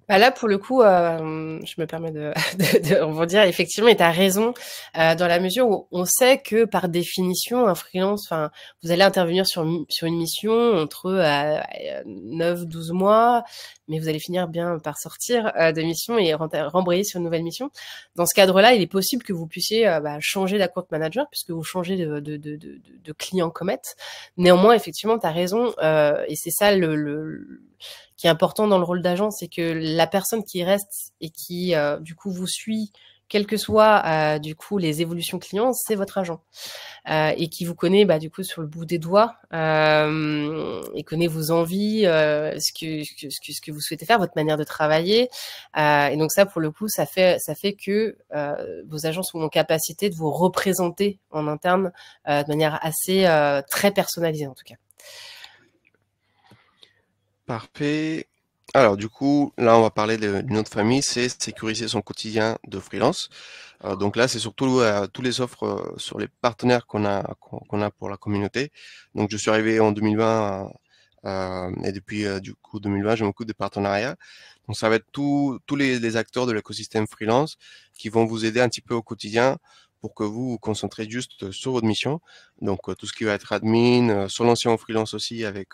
Là, pour le coup, je me permets de rebondir. Effectivement, et tu as raison, dans la mesure où on sait que par définition, un freelance, vous allez intervenir sur une mission entre 9-12 mois, mais vous allez finir bien par sortir de mission et rembrayer sur une nouvelle mission. Dans ce cadre-là, il est possible que vous puissiez changer d'account manager puisque vous changez de client Comet. Néanmoins, effectivement, tu as raison, et c'est ça qui est important dans le rôle d'agent, c'est que la personne qui reste et qui du coup vous suit quelles que soient du coup les évolutions clients, c'est votre agent. Et qui vous connaît du coup sur le bout des doigts et connaît vos envies, ce que vous souhaitez faire, votre manière de travailler. Et donc ça, pour le coup, ça fait que vos agents sont en capacité de vous représenter en interne de manière assez très personnalisée en tout cas. Parfait. Alors, du coup, là, on va parler d'une autre famille, c'est sécuriser son quotidien de freelance. Donc là, c'est surtout tous les offres sur les partenaires qu'on a pour la communauté. Donc, je suis arrivé en 2020 et depuis du coup 2020, je m'occupe des partenariats. Donc, ça va être tous les acteurs de l'écosystème freelance qui vont vous aider un petit peu au quotidien pour que vous vous concentrez juste sur votre mission. Donc, tout ce qui va être admin, se lancer en freelance aussi avec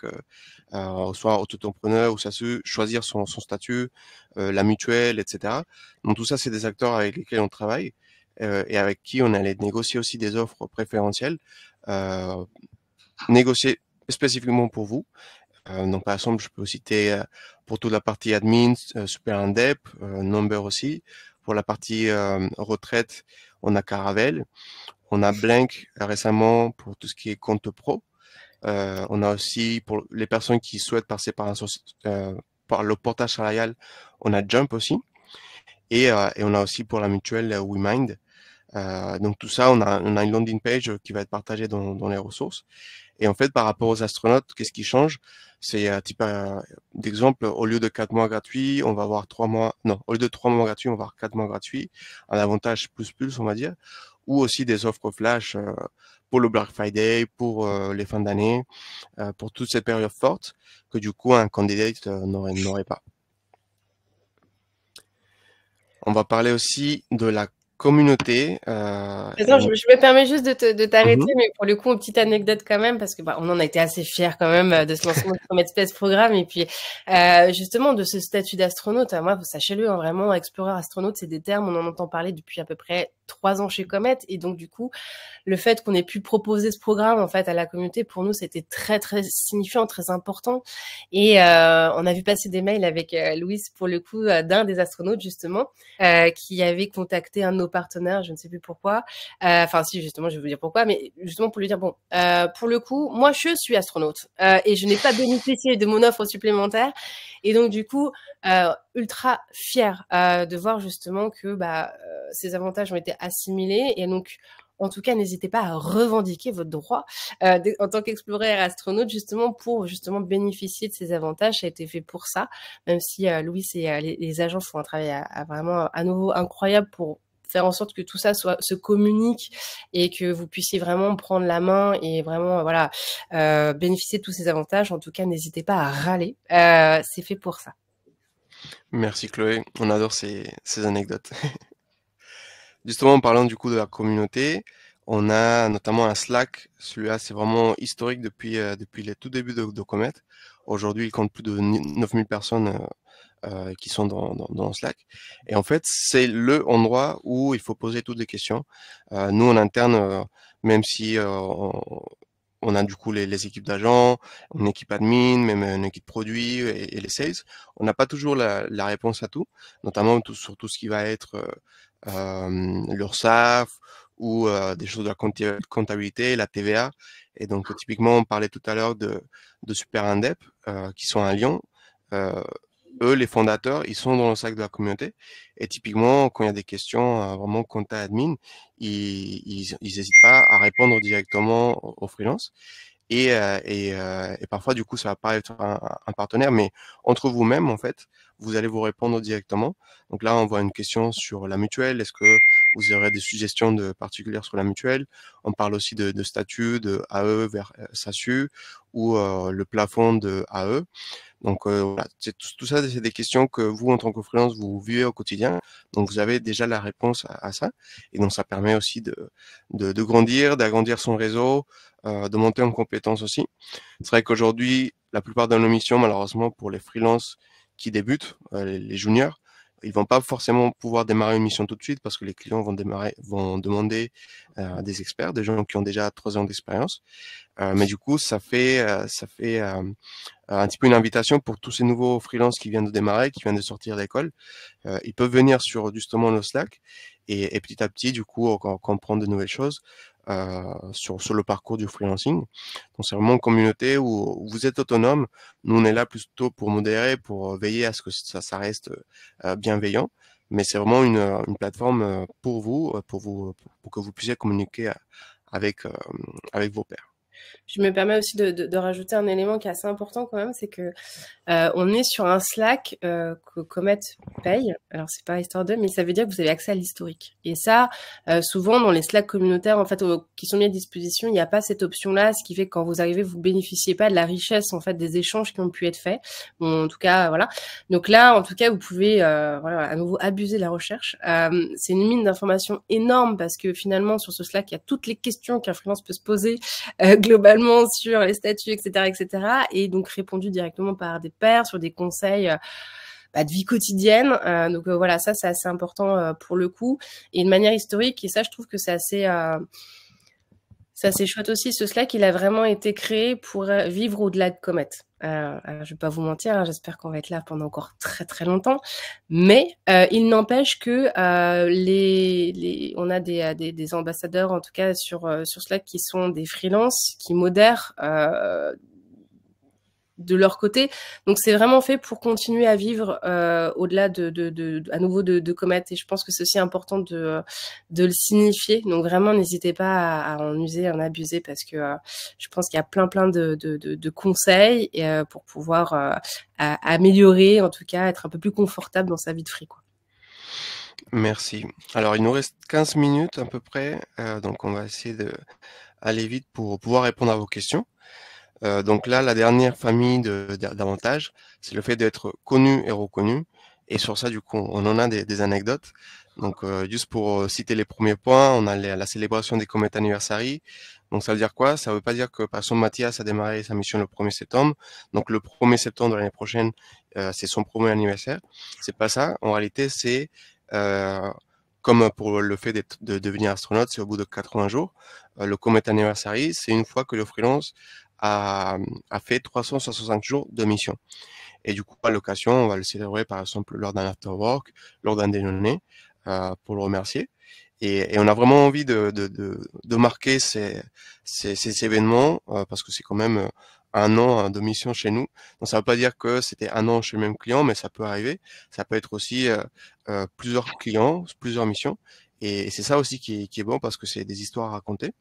soit auto-entrepreneur ou SASU, choisir son statut, la mutuelle, etc. Donc, tout ça, c'est des acteurs avec lesquels on travaille et avec qui on allait négocier aussi des offres préférentielles, négocier spécifiquement pour vous. Donc, par exemple, je peux citer pour toute la partie admin, Super Indep, Number aussi. Pour la partie retraite, on a Caravel. On a Blank récemment pour tout ce qui est compte pro. On a aussi pour les personnes qui souhaitent passer par le portage salarial, on a Jump aussi. Et on a aussi pour la mutuelle WeMind. Donc tout ça, on a une landing page qui va être partagée dans les ressources. Et en fait, par rapport aux astronautes, qu'est-ce qui change? C'est type d'exemple, au lieu de 4 mois gratuits, on va avoir 3 mois, non, au lieu de 3 mois gratuits, on va avoir 4 mois gratuits, un avantage plus, on va dire, ou aussi des offres flash pour le Black Friday, pour les fins d'année, pour toutes ces périodes fortes que du coup un candidat n'aurait pas. On va parler aussi de la communauté. Attends, je me permets juste de t'arrêter, mais pour le coup, une petite anecdote quand même, parce que on en a été assez fiers quand même de ce lancement du Comet Space Programme, et puis justement de ce statut d'astronaute. Moi, vous sachez-le, vraiment, explorer astronaute, c'est des termes, on en entend parler depuis à peu près 3 ans chez Comet, et donc du coup, le fait qu'on ait pu proposer ce programme en fait à la communauté, pour nous, c'était très très signifiant, très important. Et on a vu passer des mails avec Louis pour le coup d'un des astronautes justement qui avait contacté un de nos partenaires, je ne sais plus pourquoi. Enfin si, justement, je vais vous dire pourquoi, mais justement pour lui dire bon, pour le coup, moi je suis astronaute et je n'ai pas bénéficié de mon offre supplémentaire. Et donc du coup, ultra fière de voir justement que ces avantages ont été assimilés. Et donc en tout cas, n'hésitez pas à revendiquer votre droit en tant qu'explorateur astronaute, justement pour justement bénéficier de ces avantages. Ça a été fait pour ça, même si Louis et les agents font un travail vraiment à nouveau incroyable pour faire en sorte que tout ça se communique et que vous puissiez vraiment prendre la main et vraiment bénéficier de tous ces avantages. En tout cas, n'hésitez pas à râler. C'est fait pour ça. Merci Chloé, on adore ces anecdotes. Justement, en parlant du coup de la communauté, on a notamment un Slack. Celui-là, c'est vraiment historique depuis les tout débuts de Comet. Aujourd'hui, il compte plus de 9000 personnes qui sont dans Slack. Et en fait, c'est le endroit où il faut poser toutes les questions. Nous, en interne, même si on a du coup les équipes d'agents, une équipe admin, même une équipe produit et les sales, on n'a pas toujours la réponse à tout, notamment sur tout ce qui va être l'URSSAF ou des choses de la comptabilité, la TVA. Et donc, typiquement, on parlait tout à l'heure de Super Indep, qui sont à Lyon. Eux, les fondateurs, ils sont dans le sac de la communauté. Et typiquement, quand il y a des questions vraiment compta admin, ils n'hésitent pas à répondre directement aux freelances. Et parfois, du coup, ça va pas être un partenaire, mais entre vous-même, en fait, vous allez vous répondre directement. Donc là, on voit une question sur la mutuelle. Est-ce que vous aurez des suggestions particulières sur la mutuelle? On parle aussi de statut, de AE vers SASU ou le plafond de AE. Donc voilà, tout ça, c'est des questions que vous, en tant que freelance, vous vivez au quotidien. Donc vous avez déjà la réponse à ça. Et donc ça permet aussi de grandir, d'agrandir son réseau, de monter en compétences aussi. C'est vrai qu'aujourd'hui, la plupart de nos missions, malheureusement, pour les freelances qui débutent, les juniors, ils vont pas forcément pouvoir démarrer une mission tout de suite parce que les clients vont demander des experts, des gens qui ont déjà 3 ans d'expérience. Mais du coup, ça fait un petit peu une invitation pour tous ces nouveaux freelances qui viennent de démarrer, qui viennent de sortir d'école. Ils peuvent venir sur justement le Slack et petit à petit, du coup, comprendre de nouvelles choses sur le parcours du freelancing. Donc, c'est vraiment une communauté où vous êtes autonome. Nous, on est là plutôt pour modérer, pour veiller à ce que ça reste bienveillant. Mais c'est vraiment une plateforme pour vous, pour que vous puissiez communiquer avec, avec vos pairs. Je me permets aussi de rajouter un élément qui est assez important quand même, c'est que on est sur un Slack que Comet paye. Alors c'est pas histoire de, mais ça veut dire que vous avez accès à l'historique. Et ça, souvent dans les Slack communautaires en fait qui sont mis à disposition, il n'y a pas cette option-là, ce qui fait que quand vous arrivez, vous bénéficiez pas de la richesse en fait des échanges qui ont pu être faits. Bon, en tout cas, voilà. Donc là, en tout cas, vous pouvez voilà, à nouveau abuser de la recherche. C'est une mine d'informations énorme parce que finalement sur ce Slack, il y a toutes les questions qu'un freelance peut se poser globalement sur les statuts, etc., etc. Et donc répondu directement par des pairs sur des conseils de vie quotidienne. Donc voilà, ça c'est assez important pour le coup. Et de manière historique, et ça je trouve que c'est assez chouette aussi. Ce Slack, il a vraiment été créé pour vivre au-delà de Comet. Alors, je vais pas vous mentir, hein, j'espère qu'on va être là pendant encore très très longtemps. Mais il n'empêche que on a des ambassadeurs en tout cas sur Slack qui sont des freelances qui modèrent de leur côté. Donc c'est vraiment fait pour continuer à vivre au-delà à nouveau de Comet. Et je pense que c'est aussi important de le signifier. Donc vraiment, n'hésitez pas à en user, à en abuser parce que je pense qu'il y a plein de conseils pour pouvoir améliorer, en tout cas, être un peu plus confortable dans sa vie de free, quoi. Merci. Alors, il nous reste 15 minutes à peu près, donc on va essayer d'aller vite pour pouvoir répondre à vos questions. Donc là, la dernière famille d'avantages, c'est le fait d'être connu et reconnu. Et sur ça, du coup, on en a des anecdotes. Donc, juste pour citer les premiers points, on a la célébration des Comet Anniversary. Donc, ça veut dire quoi? Ça veut pas dire que, par exemple, Mathias a démarré sa mission le 1er septembre. Donc, le 1er septembre de l'année prochaine, c'est son premier anniversaire. C'est pas ça. En réalité, c'est comme pour le fait de devenir astronaute, c'est au bout de 80 jours. Le Comet Anniversary, c'est une fois que le freelance a fait 365 jours de mission. Et du coup, à l'occasion, on va le célébrer par exemple lors d'un after work, lors d'un déjeuner, pour le remercier. Et on a vraiment envie de marquer ces événements parce que c'est quand même un an de mission chez nous. Donc ça ne veut pas dire que c'était un an chez le même client, mais ça peut arriver. Ça peut être aussi plusieurs clients, plusieurs missions. Et c'est ça aussi qui est bon parce que c'est des histoires à raconter.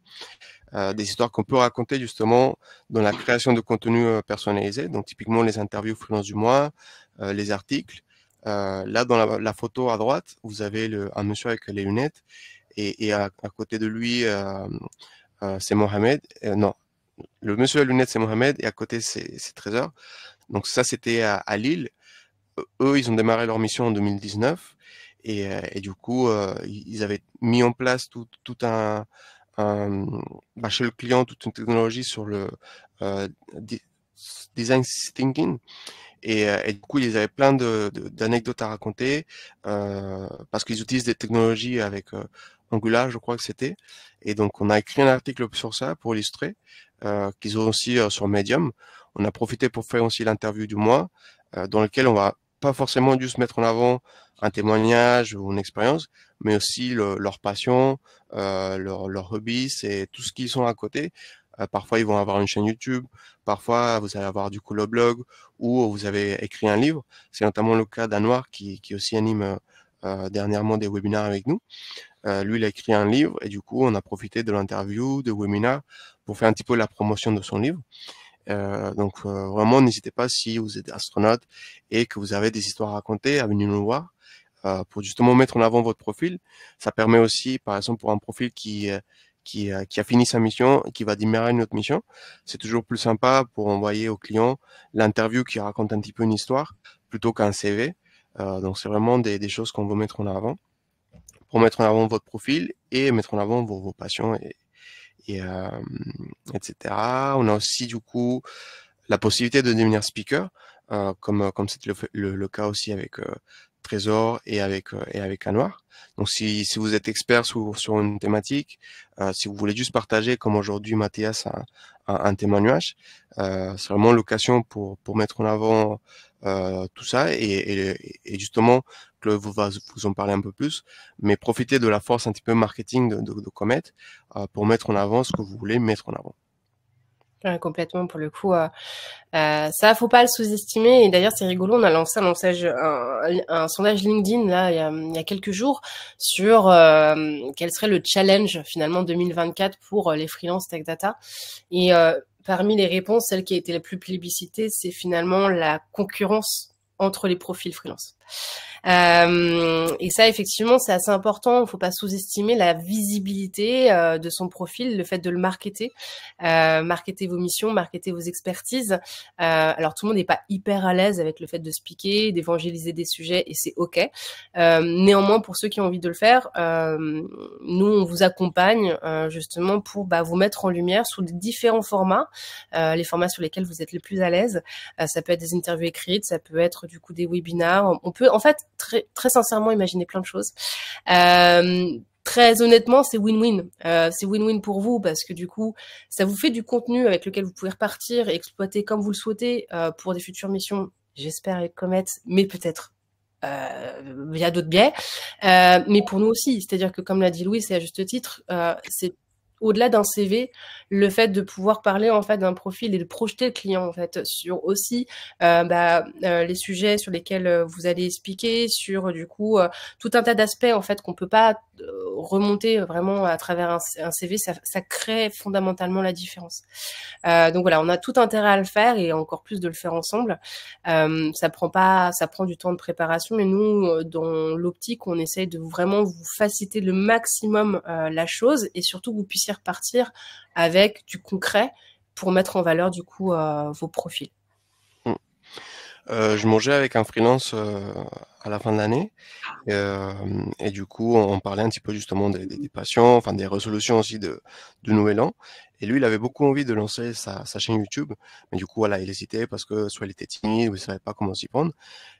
Des histoires qu'on peut raconter justement dans la création de contenu personnalisé. Donc typiquement les interviews freelance du mois, les articles. Là dans la photo à droite, vous avez un monsieur avec les lunettes et à côté de lui c'est Mohamed. Non, le monsieur à lunettes c'est Mohamed et à côté c'est Trésor. Donc ça c'était à Lille. Eux ils ont démarré leur mission en 2019 et du coup ils avaient mis en place tout chez le client toute une technologie sur le design thinking et du coup ils avaient plein d'anecdotes à raconter parce qu'ils utilisent des technologies avec Angular je crois que c'était et donc on a écrit un article sur ça pour illustrer qu'ils ont aussi sur Medium. On a profité pour faire aussi l'interview du mois dans lequel on va pas forcément juste mettre en avant un témoignage ou une expérience, mais aussi leur passion, leur hobby, c'est tout ce qu'ils sont à côté. Parfois, ils vont avoir une chaîne YouTube, parfois, vous allez avoir du coup le blog, ou vous avez écrit un livre. C'est notamment le cas d'Anouar qui aussi anime dernièrement des webinaires avec nous. Lui, il a écrit un livre et du coup, on a profité de l'interview, de webinaire pour faire un petit peu la promotion de son livre. Donc vraiment, n'hésitez pas si vous êtes astronaute et que vous avez des histoires à raconter, à venir nous voir pour justement mettre en avant votre profil. Ça permet aussi, par exemple, pour un profil qui a fini sa mission et qui va démarrer une autre mission, c'est toujours plus sympa pour envoyer au client l'interview qui raconte un petit peu une histoire plutôt qu'un CV. Donc c'est vraiment des choses qu'on veut mettre en avant pour mettre en avant votre profil et mettre en avant vos passions et etc. On a aussi du coup la possibilité de devenir speaker, comme c'était le cas aussi avec Trésor et avec Anouar. Donc si vous êtes expert sur une thématique, si vous voulez juste partager, comme aujourd'hui Mathias a un témoignage. C'est vraiment l'occasion pour mettre en avant tout ça et justement, Claude va vous en parler un peu plus, mais profiter de la force un petit peu marketing de Comet pour mettre en avant ce que vous voulez mettre en avant. Ouais, complètement, pour le coup, ça, faut pas le sous-estimer. Et d'ailleurs, c'est rigolo, on a lancé un sondage LinkedIn là il y a quelques jours sur quel serait le challenge finalement 2024 pour les freelance tech data. Et parmi les réponses, celle qui a été la plus plébiscitée, c'est finalement la concurrence entre les profils freelance. Et ça, effectivement, c'est assez important. Il faut pas sous-estimer la visibilité de son profil, le fait de le marketer, marketer vos missions, marketer vos expertises. Alors, tout le monde n'est pas hyper à l'aise avec le fait de speaker, d'évangéliser des sujets, et c'est OK. Néanmoins, pour ceux qui ont envie de le faire, nous, on vous accompagne justement pour vous mettre en lumière sous différents formats, les formats sur lesquels vous êtes le plus à l'aise. Ça peut être des interviews écrites, ça peut être du coup des webinars. On peut, en fait, très sincèrement imaginer plein de choses. Très honnêtement, c'est win-win. C'est win-win pour vous parce que du coup, ça vous fait du contenu avec lequel vous pouvez repartir et exploiter comme vous le souhaitez pour des futures missions, j'espère avec Comet, mais peut-être via d'autres biais. Mais pour nous aussi, c'est-à-dire que comme l'a dit Louis, c'est à juste titre, c'est au-delà d'un CV, le fait de pouvoir parler en fait d'un profil et de projeter le client en fait sur aussi les sujets sur lesquels vous allez expliquer, sur du coup tout un tas d'aspects en fait qu'on peut pas remonter vraiment à travers un CV, ça crée fondamentalement la différence. Donc voilà, on a tout intérêt à le faire et encore plus de le faire ensemble. Ça prend du temps de préparation, mais nous, dans l'optique, on essaye de vraiment vous faciliter le maximum la chose et surtout que vous puissiez repartir avec du concret pour mettre en valeur du coup vos profils. Je mangeais avec un freelance à la fin de l'année et du coup on parlait un petit peu justement des passions, enfin des résolutions aussi du nouvel an. Et lui, il avait beaucoup envie de lancer sa chaîne YouTube, mais du coup voilà, il hésitait parce que soit il était timide ou il savait pas comment s'y prendre.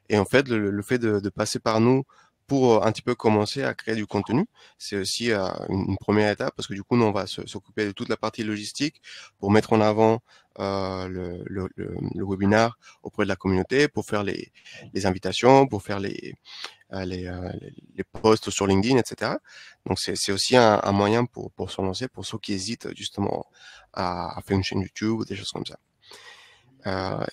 Et en fait, le fait de passer par nous pour un petit peu commencer à créer du contenu, c'est aussi une première étape parce que du coup, nous, on va s'occuper de toute la partie logistique pour mettre en avant le webinar auprès de la communauté, pour faire les invitations, pour faire les posts sur LinkedIn, etc. Donc, c'est aussi un moyen pour se lancer, pour ceux qui hésitent justement à faire une chaîne YouTube ou des choses comme ça.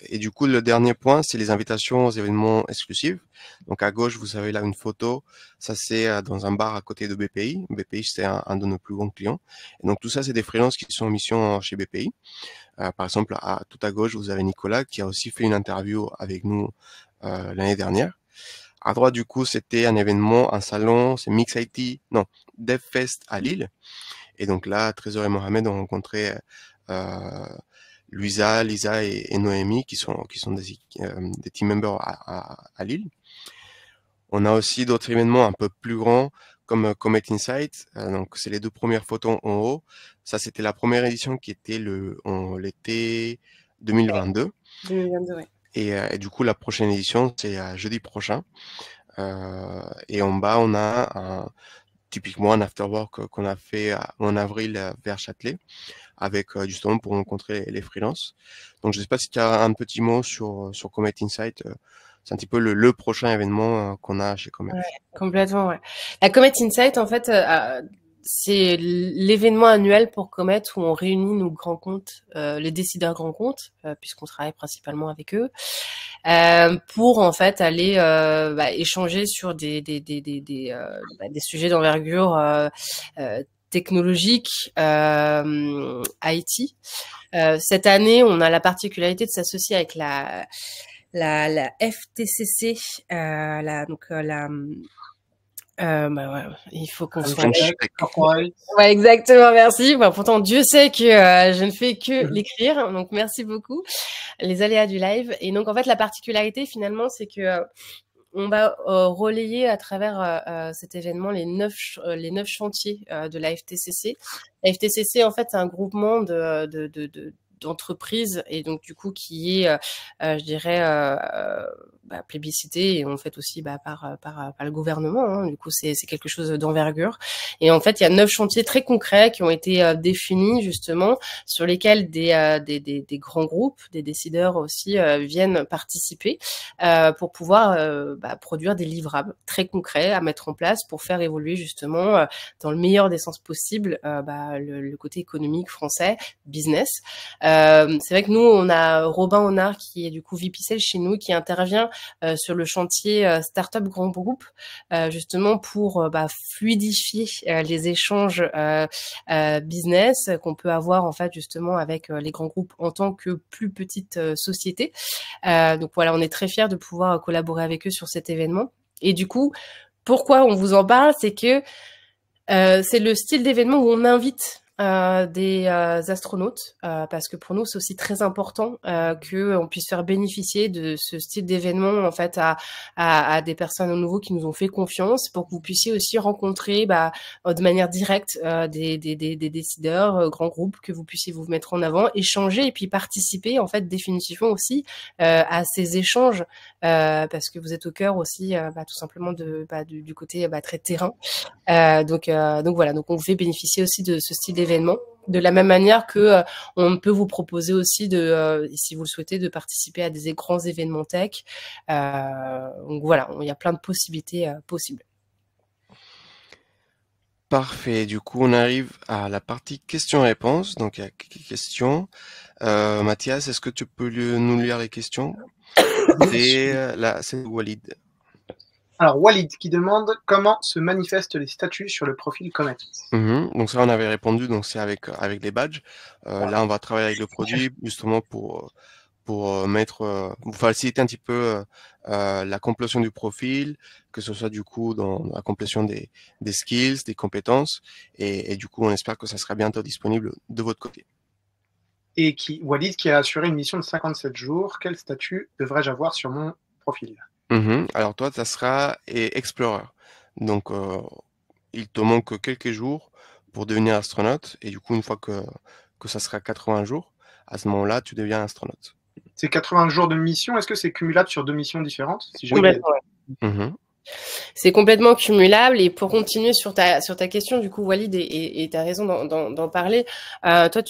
Et du coup, le dernier point, c'est les invitations aux événements exclusifs. Donc, à gauche, vous avez là une photo. Ça, c'est dans un bar à côté de BPI. BPI, c'est un de nos plus grands clients. Et donc, tout ça, c'est des freelances qui sont en mission chez BPI. Par exemple, tout à gauche, vous avez Nicolas qui a aussi fait une interview avec nous l'année dernière. À droite, du coup, c'était un événement, un salon, c'est Mix IT, non, DevFest à Lille. Et donc là, Trésor et Mohamed ont rencontré Luisa, Lisa et Noémie qui sont des team members à Lille. On a aussi d'autres événements un peu plus grands comme Comet Insight. Donc c'est les deux premières photos en haut. Ça c'était la première édition qui était l'été 2022. 2022, ouais. Et du coup la prochaine édition c'est jeudi prochain. Et en bas on a typiquement un afterwork qu'on a fait en avril vers Châtelet, avec justement pour rencontrer les freelances. Donc je ne sais pas si tu as un petit mot sur Comet Insight. C'est un petit peu le prochain événement qu'on a chez Comet. Ouais, complètement, ouais. La Comet Insight, en fait, c'est l'événement annuel pour Comet où on réunit nos grands comptes, les décideurs grands comptes, puisqu'on travaille principalement avec eux, pour en fait aller échanger sur des sujets d'envergure technologique, IT. Cette année, on a la particularité de s'associer avec la FTCC, ouais, il faut qu'on soit. Ouais, exactement, merci. Pourtant, Dieu sait que je ne fais que l'écrire, donc merci beaucoup. Les aléas du live. Et donc, en fait, la particularité, finalement, c'est que on va relayer à travers cet événement les 9 chantiers de la FTCC. La FTCC, en fait, c'est un groupement d'entreprise et donc du coup qui est, je dirais, plébiscité et en fait aussi par le gouvernement. Hein. Du coup, c'est quelque chose d'envergure. Et en fait, il y a 9 chantiers très concrets qui ont été définis justement sur lesquels des grands groupes, des décideurs aussi viennent participer pour pouvoir produire des livrables très concrets à mettre en place pour faire évoluer justement dans le meilleur des sens possible le côté économique français, business. C'est vrai que nous, on a Robin Honard qui est du coup VP chez nous, qui intervient sur le chantier Startup Grand Groupe, justement pour fluidifier les échanges business qu'on peut avoir en fait justement avec les grands groupes en tant que plus petite société. Donc voilà, on est très fiers de pouvoir collaborer avec eux sur cet événement. Et du coup, pourquoi on vous en parle, c'est que c'est le style d'événement où on invite des astronautes parce que pour nous c'est aussi très important que on puisse faire bénéficier de ce style d'événement en fait à des personnes à nouveau qui nous ont fait confiance pour que vous puissiez aussi rencontrer de manière directe des décideurs, grands groupes, que vous puissiez vous mettre en avant, échanger et puis participer en fait définitivement aussi à ces échanges parce que vous êtes au cœur aussi tout simplement du côté très terrain. Donc voilà, donc on vous fait bénéficier aussi de ce style d'événement, de la même manière que on peut vous proposer aussi si vous le souhaitez, de participer à des grands événements tech. Donc voilà, il y a plein de possibilités possibles. Parfait. Du coup, on arrive à la partie questions-réponses. Donc, il y a quelques questions. Mathias, est-ce que tu peux nous lire les questions? C'est Walid. Alors, Walid qui demande comment se manifestent les statuts sur le profil Comet. Donc ça, on avait répondu, donc c'est avec les badges. Là, on va travailler avec le produit justement pour vous faciliter un petit peu la complétion du profil, que ce soit du coup dans la complétion des skills, des compétences, et du coup, on espère que ça sera bientôt disponible de votre côté. Et Walid qui a assuré une mission de 57 jours, quel statut devrais-je avoir sur mon profil? Alors toi, ça sera Explorer. Donc, il te manque quelques jours pour devenir astronaute, et du coup, une fois que ça sera 80 jours, à ce moment-là, tu deviens astronaute. C'est 80 jours de mission, est-ce que c'est cumulable sur 2 missions différentes? Complètement, ouais. C'est complètement cumulable. Et pour continuer sur ta question, du coup, Walid, et tu as raison d'en parler, toi,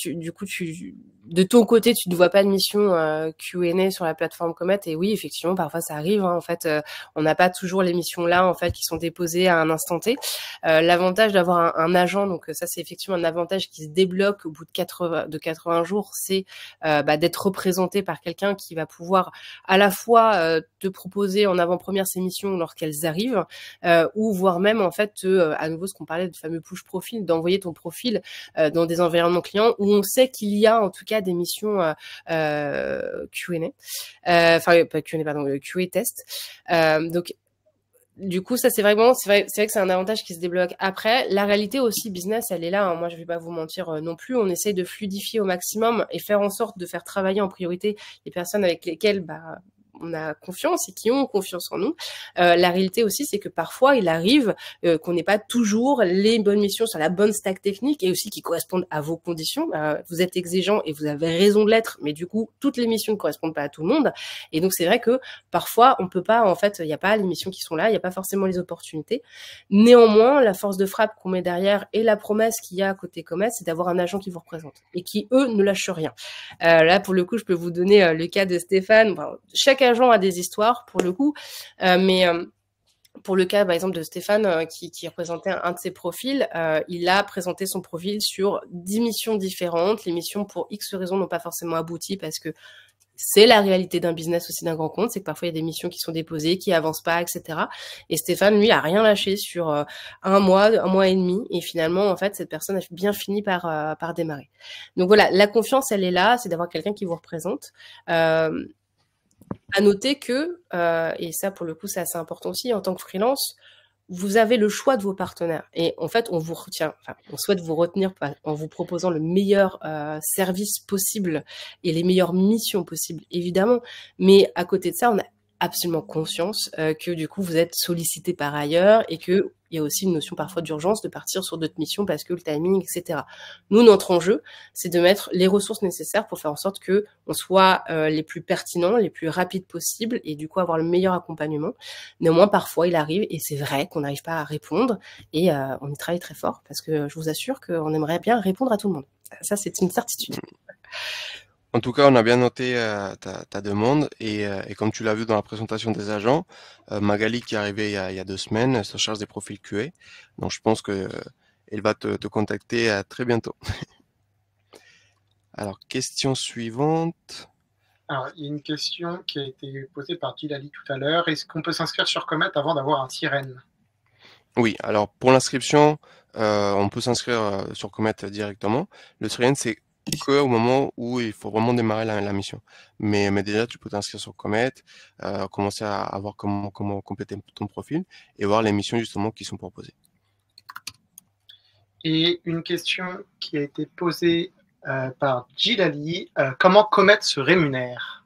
de ton côté, tu ne vois pas de mission Q&A sur la plateforme Comet. Et oui, effectivement, parfois ça arrive. Hein, en fait, on n'a pas toujours les missions là, en fait, qui sont déposées à un instant T. L'avantage d'avoir un agent, donc ça, c'est effectivement un avantage qui se débloque au bout de 80 jours, c'est d'être représenté par quelqu'un qui va pouvoir à la fois te proposer en avant-première ces missions lorsqu'elles arrivent, ou voire même en fait à nouveau ce qu'on parlait de fameux push profil, d'envoyer ton profil dans des environnements clients où on sait qu'il y a en tout cas des missions Q&A, enfin pas Q&A pardon, QA test. Donc du coup, ça c'est vrai que c'est un avantage qui se débloque. Après, la réalité aussi business, elle est là. Hein. Moi, je vais pas vous mentir non plus. On essaye de fluidifier au maximum et faire en sorte de faire travailler en priorité les personnes avec lesquelles on a confiance et qui ont confiance en nous. La réalité aussi, c'est que parfois, il arrive qu'on n'ait pas toujours les bonnes missions sur la bonne stack technique et aussi qui correspondent à vos conditions. Vous êtes exigeant et vous avez raison de l'être, mais du coup, toutes les missions ne correspondent pas à tout le monde. Et donc, c'est vrai que parfois, on peut pas, en fait, il n'y a pas les missions qui sont là, il n'y a pas forcément les opportunités. Néanmoins, la force de frappe qu'on met derrière et la promesse qu'il y a à côté Comet, c'est d'avoir un agent qui vous représente et qui, eux, ne lâchent rien. Là, pour le coup, je peux vous donner le cas de Stéphane. Chaque agent a des histoires pour le coup, mais pour le cas par exemple de Stéphane qui représentait un de ses profils, il a présenté son profil sur 10 missions différentes. Les missions pour X raisons n'ont pas forcément abouti parce que c'est la réalité d'un business aussi, d'un grand compte, c'est que parfois il y a des missions qui sont déposées, qui avancent pas, etc. Et Stéphane, lui, a rien lâché sur un mois et demi, et finalement, en fait, cette personne a bien fini par démarrer. Donc voilà, la confiance, elle est là, c'est d'avoir quelqu'un qui vous représente. À noter que, et ça pour le coup c'est assez important aussi, en tant que freelance, vous avez le choix de vos partenaires. Et en fait, on vous retient, on souhaite vous retenir en vous proposant le meilleur service possible et les meilleures missions possibles, évidemment. Mais à côté de ça, on a absolument conscience que du coup vous êtes sollicité par ailleurs et que il y a aussi une notion parfois d'urgence de partir sur d'autres missions parce que le timing, etc. Nous, notre enjeu, c'est de mettre les ressources nécessaires pour faire en sorte que on soit les plus pertinents, les plus rapides possibles et du coup avoir le meilleur accompagnement. Néanmoins, parfois, il arrive, et c'est vrai qu'on n'arrive pas à répondre et on y travaille très fort parce que je vous assure qu'on aimerait bien répondre à tout le monde. Ça, c'est une certitude. En tout cas, on a bien noté ta demande et comme tu l'as vu dans la présentation des agents, Magali qui est arrivée il y a 2 semaines, elle se charge des profils QA. Donc je pense que elle va te contacter très bientôt. Alors, question suivante. Alors, il y a une question qui a été posée par Gilali tout à l'heure. Est-ce qu'on peut s'inscrire sur Comet avant d'avoir un sirène? Oui, alors pour l'inscription, on peut s'inscrire sur Comet directement. Le Sirène, c'est que au moment où il faut vraiment démarrer la mission. Mais déjà, tu peux t'inscrire sur Comet, commencer à voir comment compléter ton profil et voir les missions justement qui sont proposées. Et une question qui a été posée par Gilali. Comment Comet se rémunère?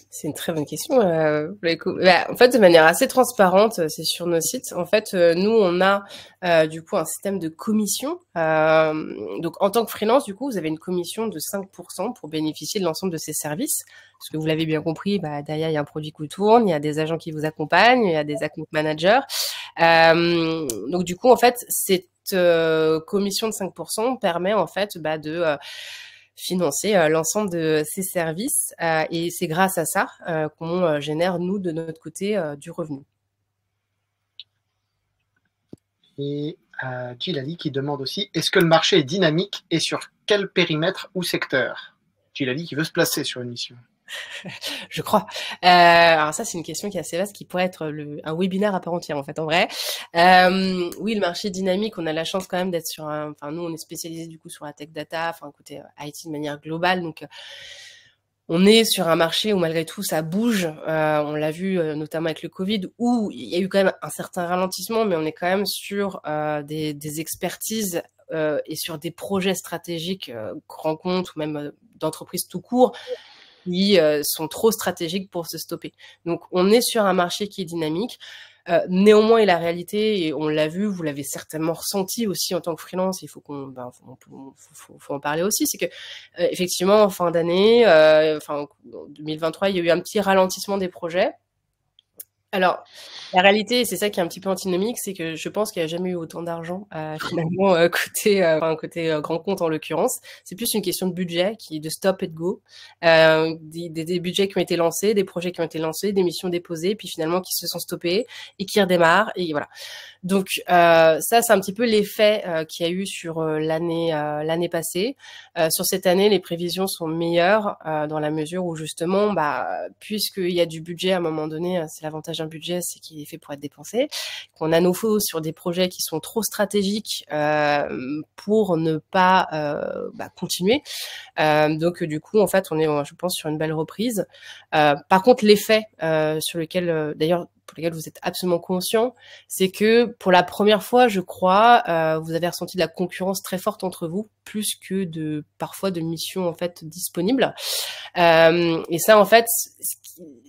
C'est une très bonne question. En fait, de manière assez transparente, c'est sur nos sites. En fait, nous, on a du coup un système de commission. Donc, en tant que freelance, du coup, vous avez une commission de 5% pour bénéficier de l'ensemble de ces services. Parce que vous l'avez bien compris, derrière, il y a un produit qui tourne, il y a des agents qui vous accompagnent, il y a des account managers. Donc, du coup, en fait, cette commission de 5% permet en fait de financer l'ensemble de ces services et c'est grâce à ça qu'on génère, nous, de notre côté, du revenu. Et Gilali qui demande aussi, est-ce que le marché est dynamique et sur quel périmètre ou secteur? Gilali qui veut se placer sur une mission. Je crois. Alors ça, c'est une question qui est assez vaste, qui pourrait être un webinaire à part entière, en fait, en vrai. Oui, le marché dynamique, on a la chance quand même d'être sur nous, on est spécialisé du coup sur la tech data, côté IT de manière globale, donc on est sur un marché où malgré tout ça bouge. On l'a vu notamment avec le Covid, où il y a eu quand même un certain ralentissement, mais on est quand même sur des expertises et sur des projets stratégiques grands comptes ou même d'entreprises tout court qui sont trop stratégiques pour se stopper. Donc, on est sur un marché qui est dynamique. Néanmoins, et la réalité, et on l'a vu, vous l'avez certainement ressenti aussi en tant que freelance, il faut faut en parler aussi, c'est que effectivement, en fin d'année, en 2023, il y a eu un petit ralentissement des projets. Alors, la réalité, c'est ça qui est un petit peu antinomique, c'est que je pense qu'il n'y a jamais eu autant d'argent finalement côté grand compte en l'occurrence. C'est plus une question de budget, de stop et de go. Des budgets qui ont été lancés, des projets qui ont été lancés, des missions déposées, puis finalement qui se sont stoppés et qui redémarrent. Et voilà. Donc ça, c'est un petit peu l'effet qu'il y a eu sur l'année passée. Sur cette année, les prévisions sont meilleures dans la mesure où justement, puisqu'il y a du budget à un moment donné, c'est l'avantage d'un budget, c'est qu'il est fait pour être dépensé. Qu'on a nos faux sur des projets qui sont trop stratégiques pour ne pas continuer. Donc du coup, en fait, on est, je pense, sur une belle reprise. Par contre, l'effet sur lequel, d'ailleurs, pour lesquels vous êtes absolument conscient, c'est que pour la première fois, je crois, vous avez ressenti de la concurrence très forte entre vous, plus que parfois de missions en fait disponibles. Et ça, en fait,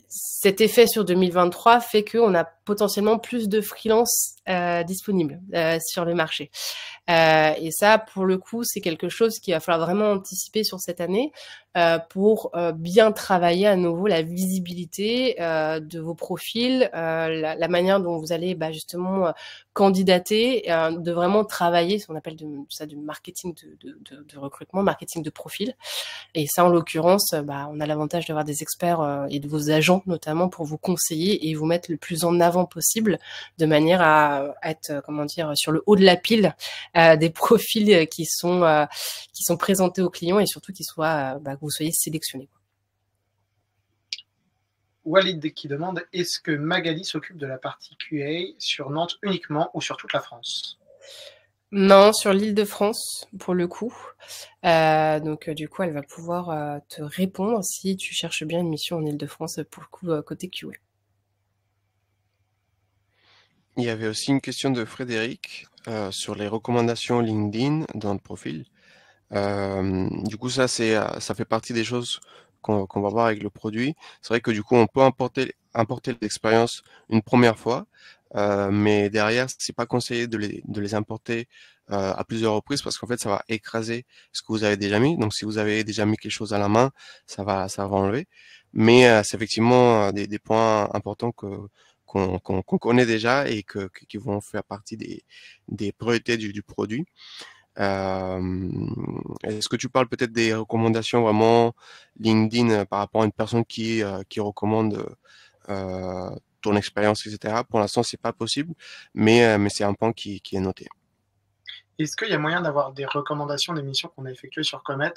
cet effet sur 2023 fait qu'on a potentiellement plus de freelance disponibles sur le marché. Et ça, pour le coup, c'est quelque chose qu'il va falloir vraiment anticiper sur cette année pour bien travailler à nouveau la visibilité de vos profils, la manière dont vous allez justement candidater, de vraiment travailler, ce qu'on appelle ça du marketing de recrutement, marketing de profil. Et ça, en l'occurrence, on a l'avantage d'avoir des experts et de vos agents notamment pour vous conseiller et vous mettre le plus en avant possible, de manière à être, sur le haut de la pile des profils qui sont présentés aux clients et surtout que vous soyez sélectionnés. Walid qui demande, est-ce que Magali s'occupe de la partie QA sur Nantes uniquement ou sur toute la France? Non, sur l'Île-de-France, pour le coup. Donc, du coup, elle va pouvoir te répondre si tu cherches bien une mission en Île-de-France, pour le coup, côté QA. Il y avait aussi une question de Frédéric sur les recommandations LinkedIn dans le profil. Du coup, ça fait partie des choses qu'on va voir avec le produit. C'est vrai que du coup, on peut importer l'expérience une première fois, mais derrière, c'est pas conseillé de les importer à plusieurs reprises parce qu'en fait, ça va écraser ce que vous avez déjà mis. Donc, si vous avez déjà mis quelque chose à la main, ça va enlever. Mais c'est effectivement des points importants qu'on connaît déjà et qui vont faire partie des priorités du produit. Est-ce que tu parles peut-être des recommandations vraiment LinkedIn par rapport à une personne qui recommande ton expérience, etc. Pour l'instant, c'est pas possible, mais c'est un point qui est noté. Est-ce qu'il y a moyen d'avoir des recommandations des missions qu'on a effectuées sur Comet?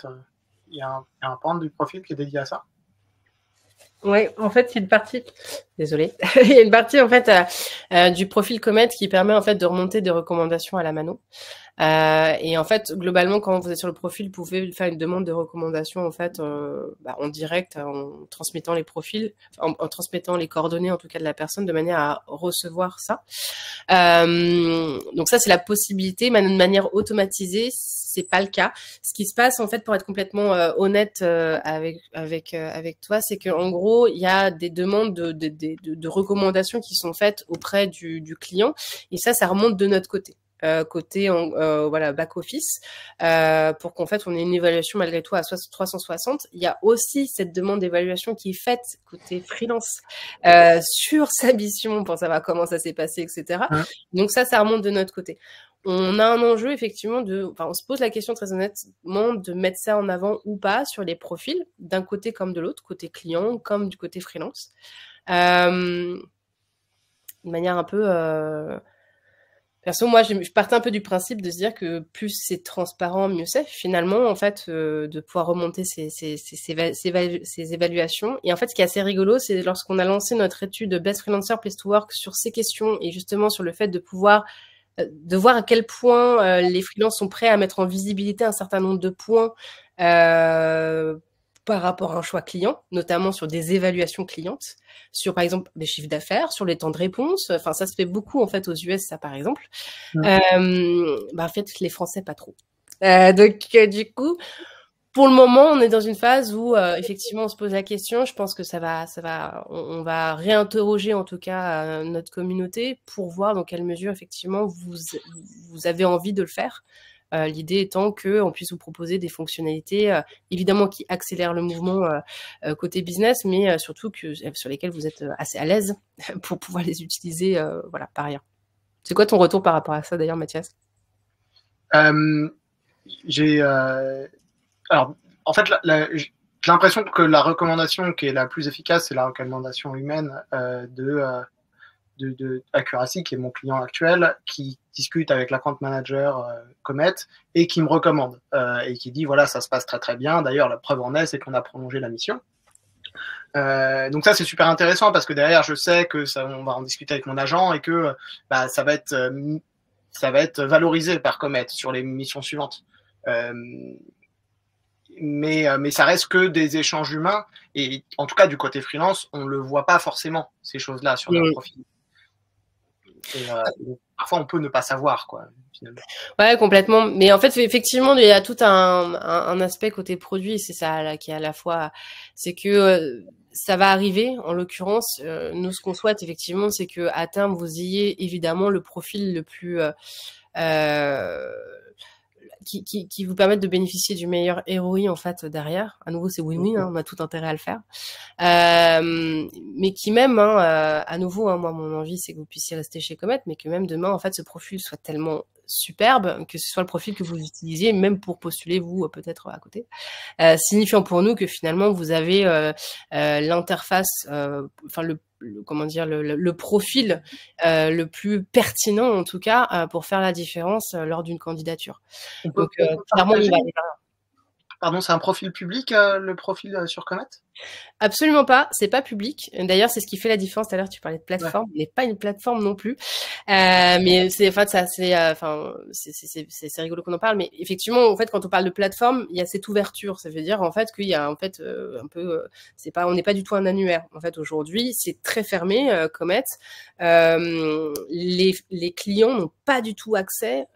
Il y a un pan du profil qui est dédié à ça? Oui, en fait, c'est une partie. Désolée. Il y a une partie en fait du profil Comet qui permet en fait de remonter des recommandations à la mano. Et en fait, globalement, quand vous êtes sur le profil, vous pouvez faire une demande de recommandation en fait en direct, en transmettant les profils, en transmettant les coordonnées en tout cas de la personne, de manière à recevoir ça. Donc ça, c'est la possibilité, mais de manière automatisée, c'est pas le cas. Ce qui se passe en fait, pour être complètement honnête avec toi, c'est que en gros, il y a des demandes de recommandations qui sont faites auprès du client, et ça remonte de notre côté. Côté voilà back office pour qu'en fait on ait une évaluation malgré tout à 360. Il y a aussi cette demande d'évaluation qui est faite côté freelance sur sa mission pour savoir comment ça s'est passé, etc. Donc ça remonte de notre côté. On a un enjeu effectivement on se pose la question très honnêtement de mettre ça en avant ou pas sur les profils d'un côté comme de l'autre, côté client comme du côté freelance, de manière un peu perso, moi, je partais un peu du principe de se dire que plus c'est transparent, mieux c'est. Finalement, en fait, de pouvoir remonter ces évaluations. Et en fait, ce qui est assez rigolo, c'est lorsqu'on a lancé notre étude Best Freelancer Place to Work sur ces questions et justement sur le fait de pouvoir de voir à quel point les freelances sont prêts à mettre en visibilité un certain nombre de points par rapport à un choix client, notamment sur des évaluations clientes, sur par exemple des chiffres d'affaires, sur les temps de réponse. Enfin, ça se fait beaucoup en fait aux US, ça par exemple. En fait, les Français pas trop. Donc du coup, pour le moment, on est dans une phase où effectivement on se pose la question. Je pense que on va réinterroger en tout cas notre communauté pour voir dans quelle mesure effectivement vous avez envie de le faire. L'idée étant qu'on puisse vous proposer des fonctionnalités évidemment qui accélèrent le mouvement côté business, mais surtout sur lesquelles vous êtes assez à l'aise pour pouvoir les utiliser voilà, par ailleurs. C'est quoi ton retour par rapport à ça d'ailleurs, Mathias? Alors, en fait, j'ai l'impression que la recommandation qui est la plus efficace, c'est la recommandation humaine de Accuracy, qui est mon client actuel, qui discute avec l'account manager Comet et qui me recommande et qui dit voilà, ça se passe très très bien. D'ailleurs, la preuve en est, c'est qu'on a prolongé la mission. Donc ça, c'est super intéressant parce que derrière, je sais que on va en discuter avec mon agent et que ça va être valorisé par Comet sur les missions suivantes. Mais ça reste que des échanges humains et en tout cas du côté freelance, on le voit pas forcément ces choses-là sur leur profil. Et parfois on peut ne pas savoir quoi finalement. Ouais, complètement. Mais en fait, effectivement, il y a tout un aspect côté produit, c'est ça là, qui est à la fois, c'est que ça va arriver. En l'occurrence, nous ce qu'on souhaite effectivement, c'est que à terme vous ayez évidemment le profil le plus qui vous permettent de bénéficier du meilleur ROI en fait derrière. À nouveau, c'est win-win, on a tout intérêt à le faire. Mais qui même, à nouveau, moi mon envie c'est que vous puissiez rester chez Comet, mais que même demain en fait ce profil soit tellement superbe que ce soit le profil que vous utilisiez même pour postuler vous peut-être à côté, signifiant pour nous que finalement vous avez l'interface, enfin comment dire le profil le plus pertinent en tout cas pour faire la différence lors d'une candidature. Donc clairement il va aller vers là. Pardon, c'est un profil public, le profil sur Comet? Absolument pas, c'est pas public. D'ailleurs, c'est ce qui fait la différence. Tout à l'heure, tu parlais de plateforme, il n'est pas une plateforme non plus. Mais c'est, en fait, ça, c'est rigolo qu'on en parle. Mais effectivement, en fait, quand on parle de plateforme, il y a cette ouverture. Ça veut dire en fait qu'il y a en fait un peu, on n'est pas du tout un annuaire. En fait, aujourd'hui, c'est très fermé, Comet. Les clients n'ont pas du tout accès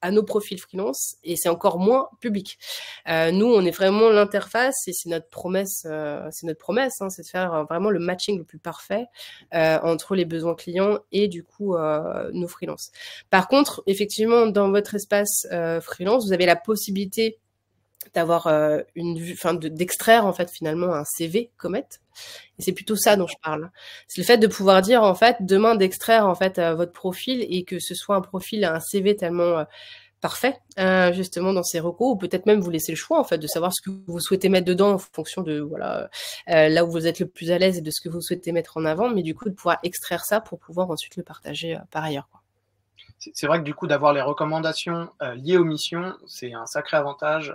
à nos profils freelance et c'est encore moins public. Nous, on est vraiment l'interface et c'est notre promesse, hein, c'est de faire vraiment le matching le plus parfait entre les besoins clients et du coup nos freelances. Par contre, effectivement, dans votre espace freelance, vous avez la possibilité d'avoir une vue, enfin d'extraire en fait finalement un CV Comet. Et c'est plutôt ça dont je parle. C'est le fait de pouvoir dire en fait demain d'extraire en fait votre profil et que ce soit un profil, un CV tellement parfait justement dans ces recos, ou peut-être même vous laisser le choix en fait de savoir ce que vous souhaitez mettre dedans en fonction de voilà là où vous êtes le plus à l'aise et de ce que vous souhaitez mettre en avant, mais du coup de pouvoir extraire ça pour pouvoir ensuite le partager par ailleurs, quoi. C'est vrai que du coup, d'avoir les recommandations liées aux missions, c'est un sacré avantage.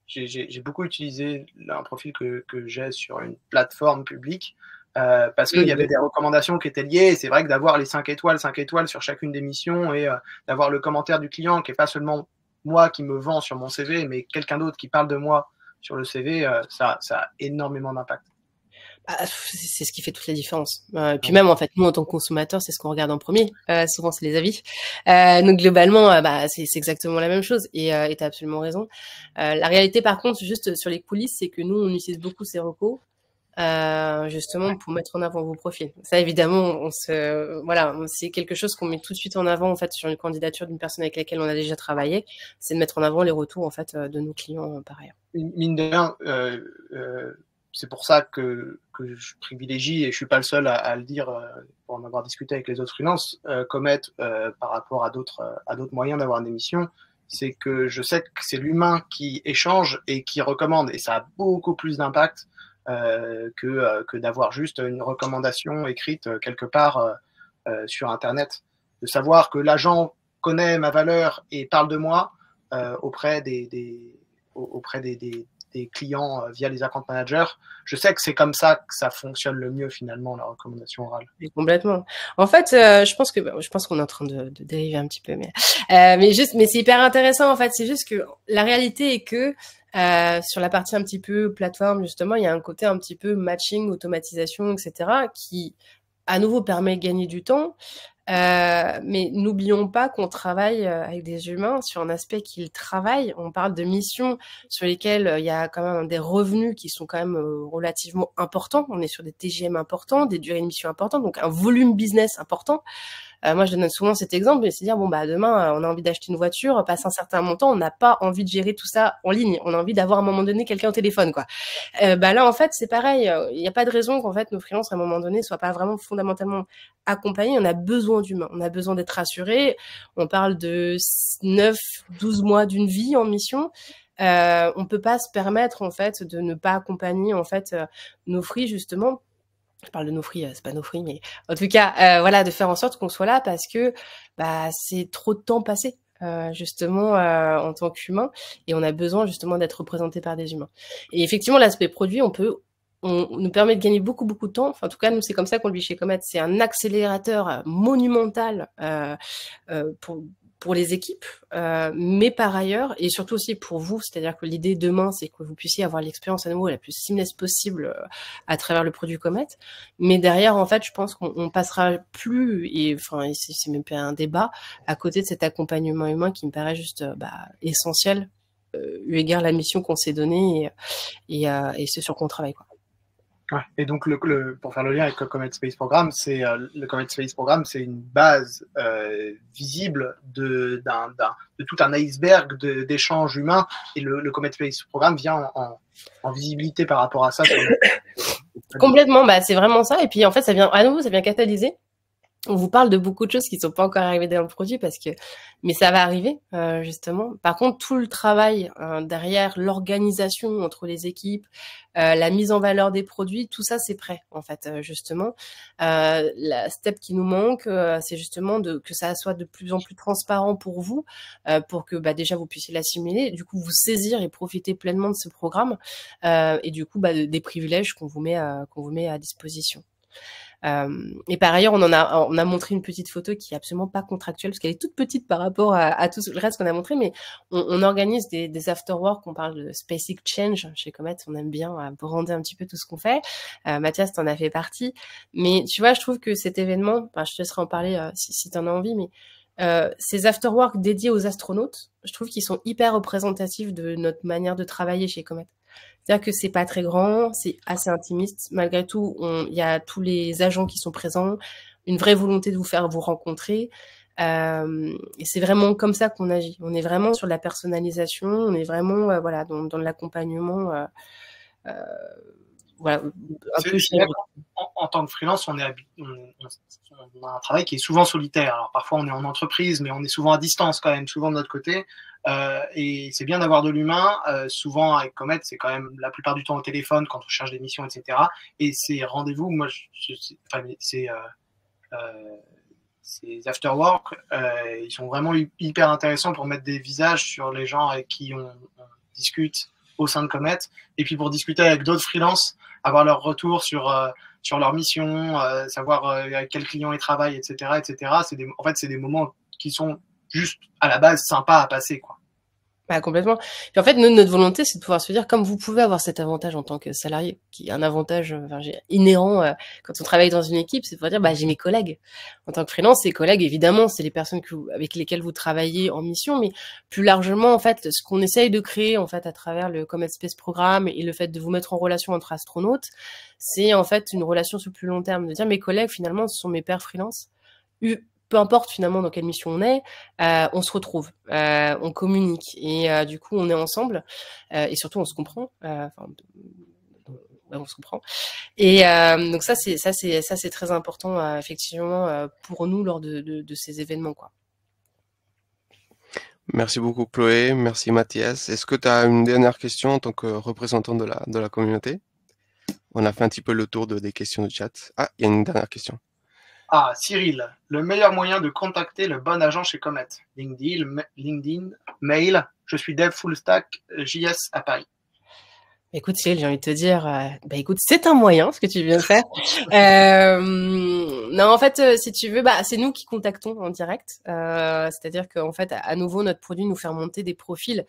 J'ai beaucoup utilisé un profil que j'ai sur une plateforme publique parce qu'il y avait des recommandations qui étaient liées. Et c'est vrai que d'avoir les 5 étoiles sur chacune des missions et d'avoir le commentaire du client qui n'est pas seulement moi qui me vend sur mon CV, mais quelqu'un d'autre qui parle de moi sur le CV, ça a énormément d'impact. C'est ce qui fait toute la différence. Et puis même en fait, nous en tant que consommateurs, c'est ce qu'on regarde en premier. Souvent, c'est les avis. Donc globalement, c'est exactement la même chose. Et t'as absolument raison. La réalité, par contre, juste sur les coulisses, c'est que nous, on utilise beaucoup ces recos. Justement pour mettre en avant vos profils. Ça évidemment, voilà, c'est quelque chose qu'on met tout de suite en avant en fait sur une candidature d'une personne avec laquelle on a déjà travaillé, c'est de mettre en avant les retours en fait de nos clients par ailleurs. Mine de rien, c'est pour ça que je privilégie, et je suis pas le seul à le dire pour en avoir discuté avec les autres freelances, Comet par rapport à d'autres moyens d'avoir des missions, c'est que je sais que c'est l'humain qui échange et qui recommande, et ça a beaucoup plus d'impact que d'avoir juste une recommandation écrite quelque part sur Internet. De savoir que l'agent connaît ma valeur et parle de moi auprès des clients via les account managers. Je sais que c'est comme ça que ça fonctionne le mieux finalement, la recommandation orale. Et complètement. En fait, je pense qu'on est en train de dériver un petit peu, mais c'est hyper intéressant en fait. C'est juste que la réalité est que sur la partie un petit peu plateforme justement, il y a un côté un petit peu matching, automatisation, etc. qui à nouveau permet de gagner du temps. Mais n'oublions pas qu'on travaille avec des humains sur un aspect qu'ils travaillent. On parle de missions sur lesquelles il y a quand même des revenus qui sont quand même relativement importants. On est sur des TGM importants, des durées de mission importantes, donc un volume business important. Moi, je donne souvent cet exemple, c'est dire bon demain, on a envie d'acheter une voiture, passe un certain montant, on n'a pas envie de gérer tout ça en ligne, on a envie d'avoir à un moment donné quelqu'un au téléphone, quoi. Là, en fait, c'est pareil. Il n'y a pas de raison qu'en fait nos freelances à un moment donné soient pas vraiment fondamentalement accompagnés. On a besoin d'humains, on a besoin d'être rassurés. On parle de 9-12 mois d'une vie en mission. On peut pas se permettre en fait de ne pas accompagner en fait nos free justement. Je parle de nos free, c'est pas nos free, mais en tout cas, voilà, de faire en sorte qu'on soit là parce que c'est trop de temps passé justement en tant qu'humain et on a besoin justement d'être représenté par des humains. Et effectivement, l'aspect produit, on nous permet de gagner beaucoup de temps. Enfin, en tout cas, nous, c'est comme ça qu'on le vit chez Comet. C'est un accélérateur monumental pour les équipes, mais par ailleurs, et surtout aussi pour vous, c'est-à-dire que l'idée demain, c'est que vous puissiez avoir l'expérience à nouveau la plus seamless possible à travers le produit Comet. Mais derrière, en fait, je pense qu'on passera plus, et enfin, c'est même pas un débat, à côté de cet accompagnement humain qui me paraît juste essentiel, eu égard la mission qu'on s'est donnée et ce sur quoi on travaille, quoi. Ouais. Et donc, pour faire le lien avec le Comet Space Programme, le Comet Space Programme, c'est une base visible de tout un iceberg d'échanges humains. Et le Comet Space Programme vient en visibilité par rapport à ça. Complètement, c'est vraiment ça. Et puis, en fait, ça vient catalyser. On vous parle de beaucoup de choses qui sont pas encore arrivées dans le produit mais ça va arriver justement. Par contre, tout le travail derrière, l'organisation entre les équipes, la mise en valeur des produits, tout ça c'est prêt en fait justement. La step qui nous manque, c'est justement que ça soit de plus en plus transparent pour vous, pour que déjà vous puissiez l'assimiler, du coup vous saisir et profiter pleinement de ce programme et du coup des privilèges qu'on vous met à disposition. Et par ailleurs, on a montré une petite photo qui est absolument pas contractuelle parce qu'elle est toute petite par rapport à tout le reste qu'on a montré, mais on organise des after-work, on parle de Space Exchange chez Comet, on aime bien brander un petit peu tout ce qu'on fait. Mathias, t'en as fait partie, mais tu vois, je trouve que cet événement, je te laisserai en parler si t'en as envie, mais ces afterwork dédiés aux astronautes, je trouve qu'ils sont hyper représentatifs de notre manière de travailler chez Comet. C'est-à-dire que c'est pas très grand, c'est assez intimiste. Malgré tout, il y a tous les agents qui sont présents, une vraie volonté de vous faire vous rencontrer. Et c'est vraiment comme ça qu'on agit. On est vraiment sur la personnalisation, on est vraiment voilà dans l'accompagnement. Voilà, un peu en tant que freelance, on a un travail qui est souvent solitaire. Alors parfois on est en entreprise, mais on est souvent à distance quand même, souvent de notre côté. Et c'est bien d'avoir de l'humain. Souvent avec Comet, c'est quand même la plupart du temps au téléphone quand on cherche des missions, etc. Et ces rendez-vous, moi, ces afterwork, ils sont vraiment hyper intéressants pour mettre des visages sur les gens avec qui on discute au sein de Comet, et puis pour discuter avec d'autres freelances, avoir leur retour sur leur mission, savoir avec quel client ils travaillent, etc., etc. En fait, c'est des moments qui sont juste à la base sympas à passer, quoi. Bah, complètement. Puis en fait, notre volonté, c'est de pouvoir se dire, comme vous pouvez avoir cet avantage en tant que salarié, qui est un avantage inhérent quand on travaille dans une équipe, c'est de pouvoir dire, bah, j'ai mes collègues. En tant que freelance, ces collègues, évidemment, c'est les personnes avec lesquelles vous travaillez en mission, mais plus largement, en fait, ce qu'on essaye de créer, en fait, à travers le Comet Space Programme et le fait de vous mettre en relation entre astronautes, c'est en fait une relation sur le plus long terme, de dire, mes collègues, finalement, ce sont mes pairs freelance. Peu importe finalement dans quelle mission on est, on se retrouve, on communique et du coup on est ensemble et surtout on se comprend. On se comprend. Et donc ça c'est très important effectivement pour nous lors de ces événements, quoi. Merci beaucoup Chloé, merci Mathias. Est-ce que tu as une dernière question en tant que représentant de la communauté? On a fait un petit peu le tour des questions du chat. Ah, il y a une dernière question. Ah, Cyril, le meilleur moyen de contacter le bon agent chez Comet? LinkedIn, mail, je suis dev full stack JS à Paris. Écoute Cyril, j'ai envie de te dire, bah écoute, c'est un moyen ce que tu viens de faire. Non, en fait, si tu veux, bah c'est nous qui contactons en direct. C'est-à-dire qu'en fait, à nouveau, notre produit nous fait remonter des profils.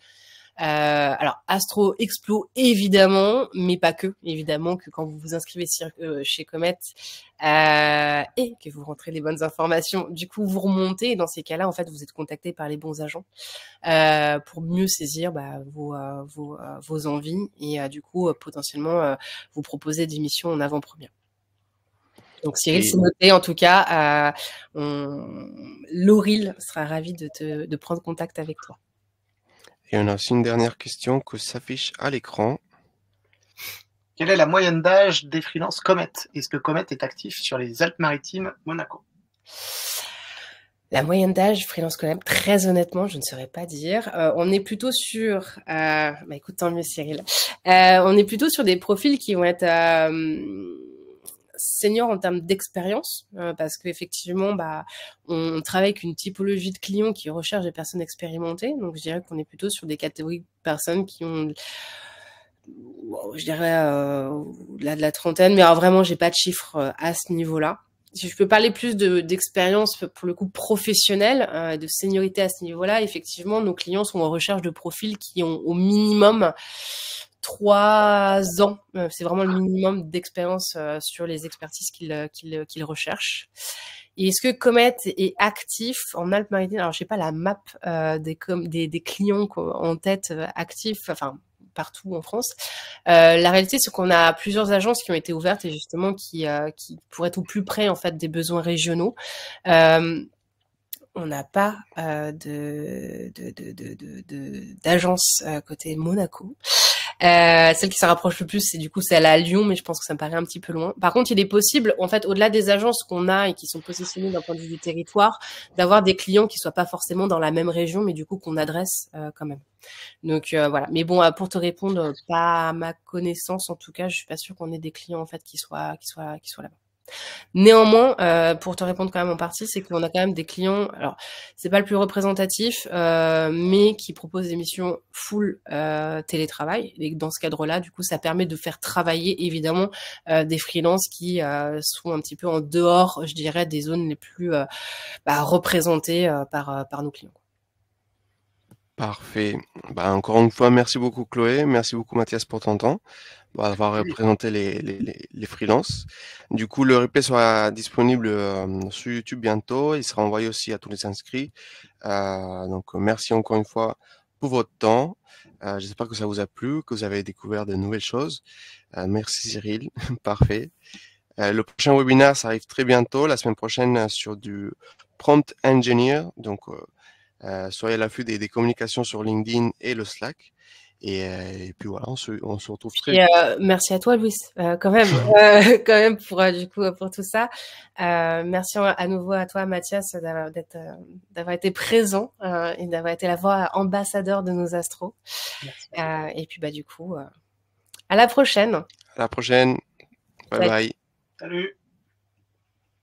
Alors Astro Explo évidemment, mais pas que. Évidemment que quand vous vous inscrivez chez Comet et que vous rentrez les bonnes informations, du coup vous remontez. Et dans ces cas-là, en fait, vous êtes contacté par les bons agents pour mieux saisir vos envies et du coup potentiellement vous proposer des missions en avant-première. Donc Cyril, c'est noté en tout cas. Lauril sera ravi de prendre contact avec toi. Et on a aussi une dernière question que s'affiche à l'écran. Quelle est la moyenne d'âge des freelances Comet? Est-ce que Comet est actif sur les Alpes-Maritimes, Monaco? La moyenne d'âge freelance Comet, très honnêtement, je ne saurais pas dire. On est plutôt sur... bah écoute, tant mieux Cyril. On est plutôt sur des profils qui vont être... senior en termes d'expérience, parce qu'effectivement, bah, on travaille avec une typologie de clients qui recherche des personnes expérimentées. Donc, je dirais qu'on est plutôt sur des catégories de personnes qui ont, je dirais, de la trentaine. Mais alors, vraiment, j'ai pas de chiffres à ce niveau-là. Si je peux parler plus d'expérience pour le coup professionnelle, de seniorité à ce niveau-là, effectivement, nos clients sont en recherche de profils qui ont au minimum 3 ans. C'est vraiment le minimum d'expérience sur les expertises qu'ils recherchent. Et est-ce que Comet est actif en Alpes-Maritimes? Alors, je sais pas la map des clients en tête actifs, enfin partout en France. La réalité, c'est qu'on a plusieurs agences qui ont été ouvertes et justement qui pourraient être au plus près en fait des besoins régionaux. On n'a pas d'agence côté Monaco. Celle qui s'en rapproche le plus, c'est celle à Lyon, mais je pense que ça me paraît un petit peu loin. Par contre, il est possible, en fait, au-delà des agences qu'on a et qui sont positionnées d'un point de vue du territoire, d'avoir des clients qui soient pas forcément dans la même région, mais du coup qu'on adresse quand même. Donc voilà. Mais bon, pour te répondre, pas à ma connaissance, en tout cas, je suis pas sûre qu'on ait des clients en fait qui soient là-bas. Néanmoins, pour te répondre quand même en partie, c'est qu'on a quand même des clients, alors c'est pas le plus représentatif, mais qui proposent des missions full télétravail. Et dans ce cadre-là, du coup, ça permet de faire travailler évidemment des freelances qui sont un petit peu en dehors, je dirais, des zones les plus représentées par nos clients. Parfait. Bah, encore une fois, merci beaucoup Chloé, merci beaucoup Mathias pour ton temps, pour avoir Oui. représenté les freelances. Du coup, le replay sera disponible sur YouTube bientôt, il sera envoyé aussi à tous les inscrits. Donc, merci encore une fois pour votre temps. J'espère que ça vous a plu, que vous avez découvert de nouvelles choses. Merci Cyril, parfait. Le prochain webinaire, ça arrive très bientôt, la semaine prochaine, sur du prompt engineer. Donc, soyez à l'affût des communications sur LinkedIn et le Slack. Et puis voilà, on se retrouve très Et vite. merci à toi, Louis, quand même, quand même pour du coup pour tout ça. Merci à nouveau à toi, Mathias, d'avoir été présent et d'avoir été la voix ambassadeur de nos astros. Et puis bah du coup, à la prochaine. À la prochaine. Bye Salut. bye. Salut.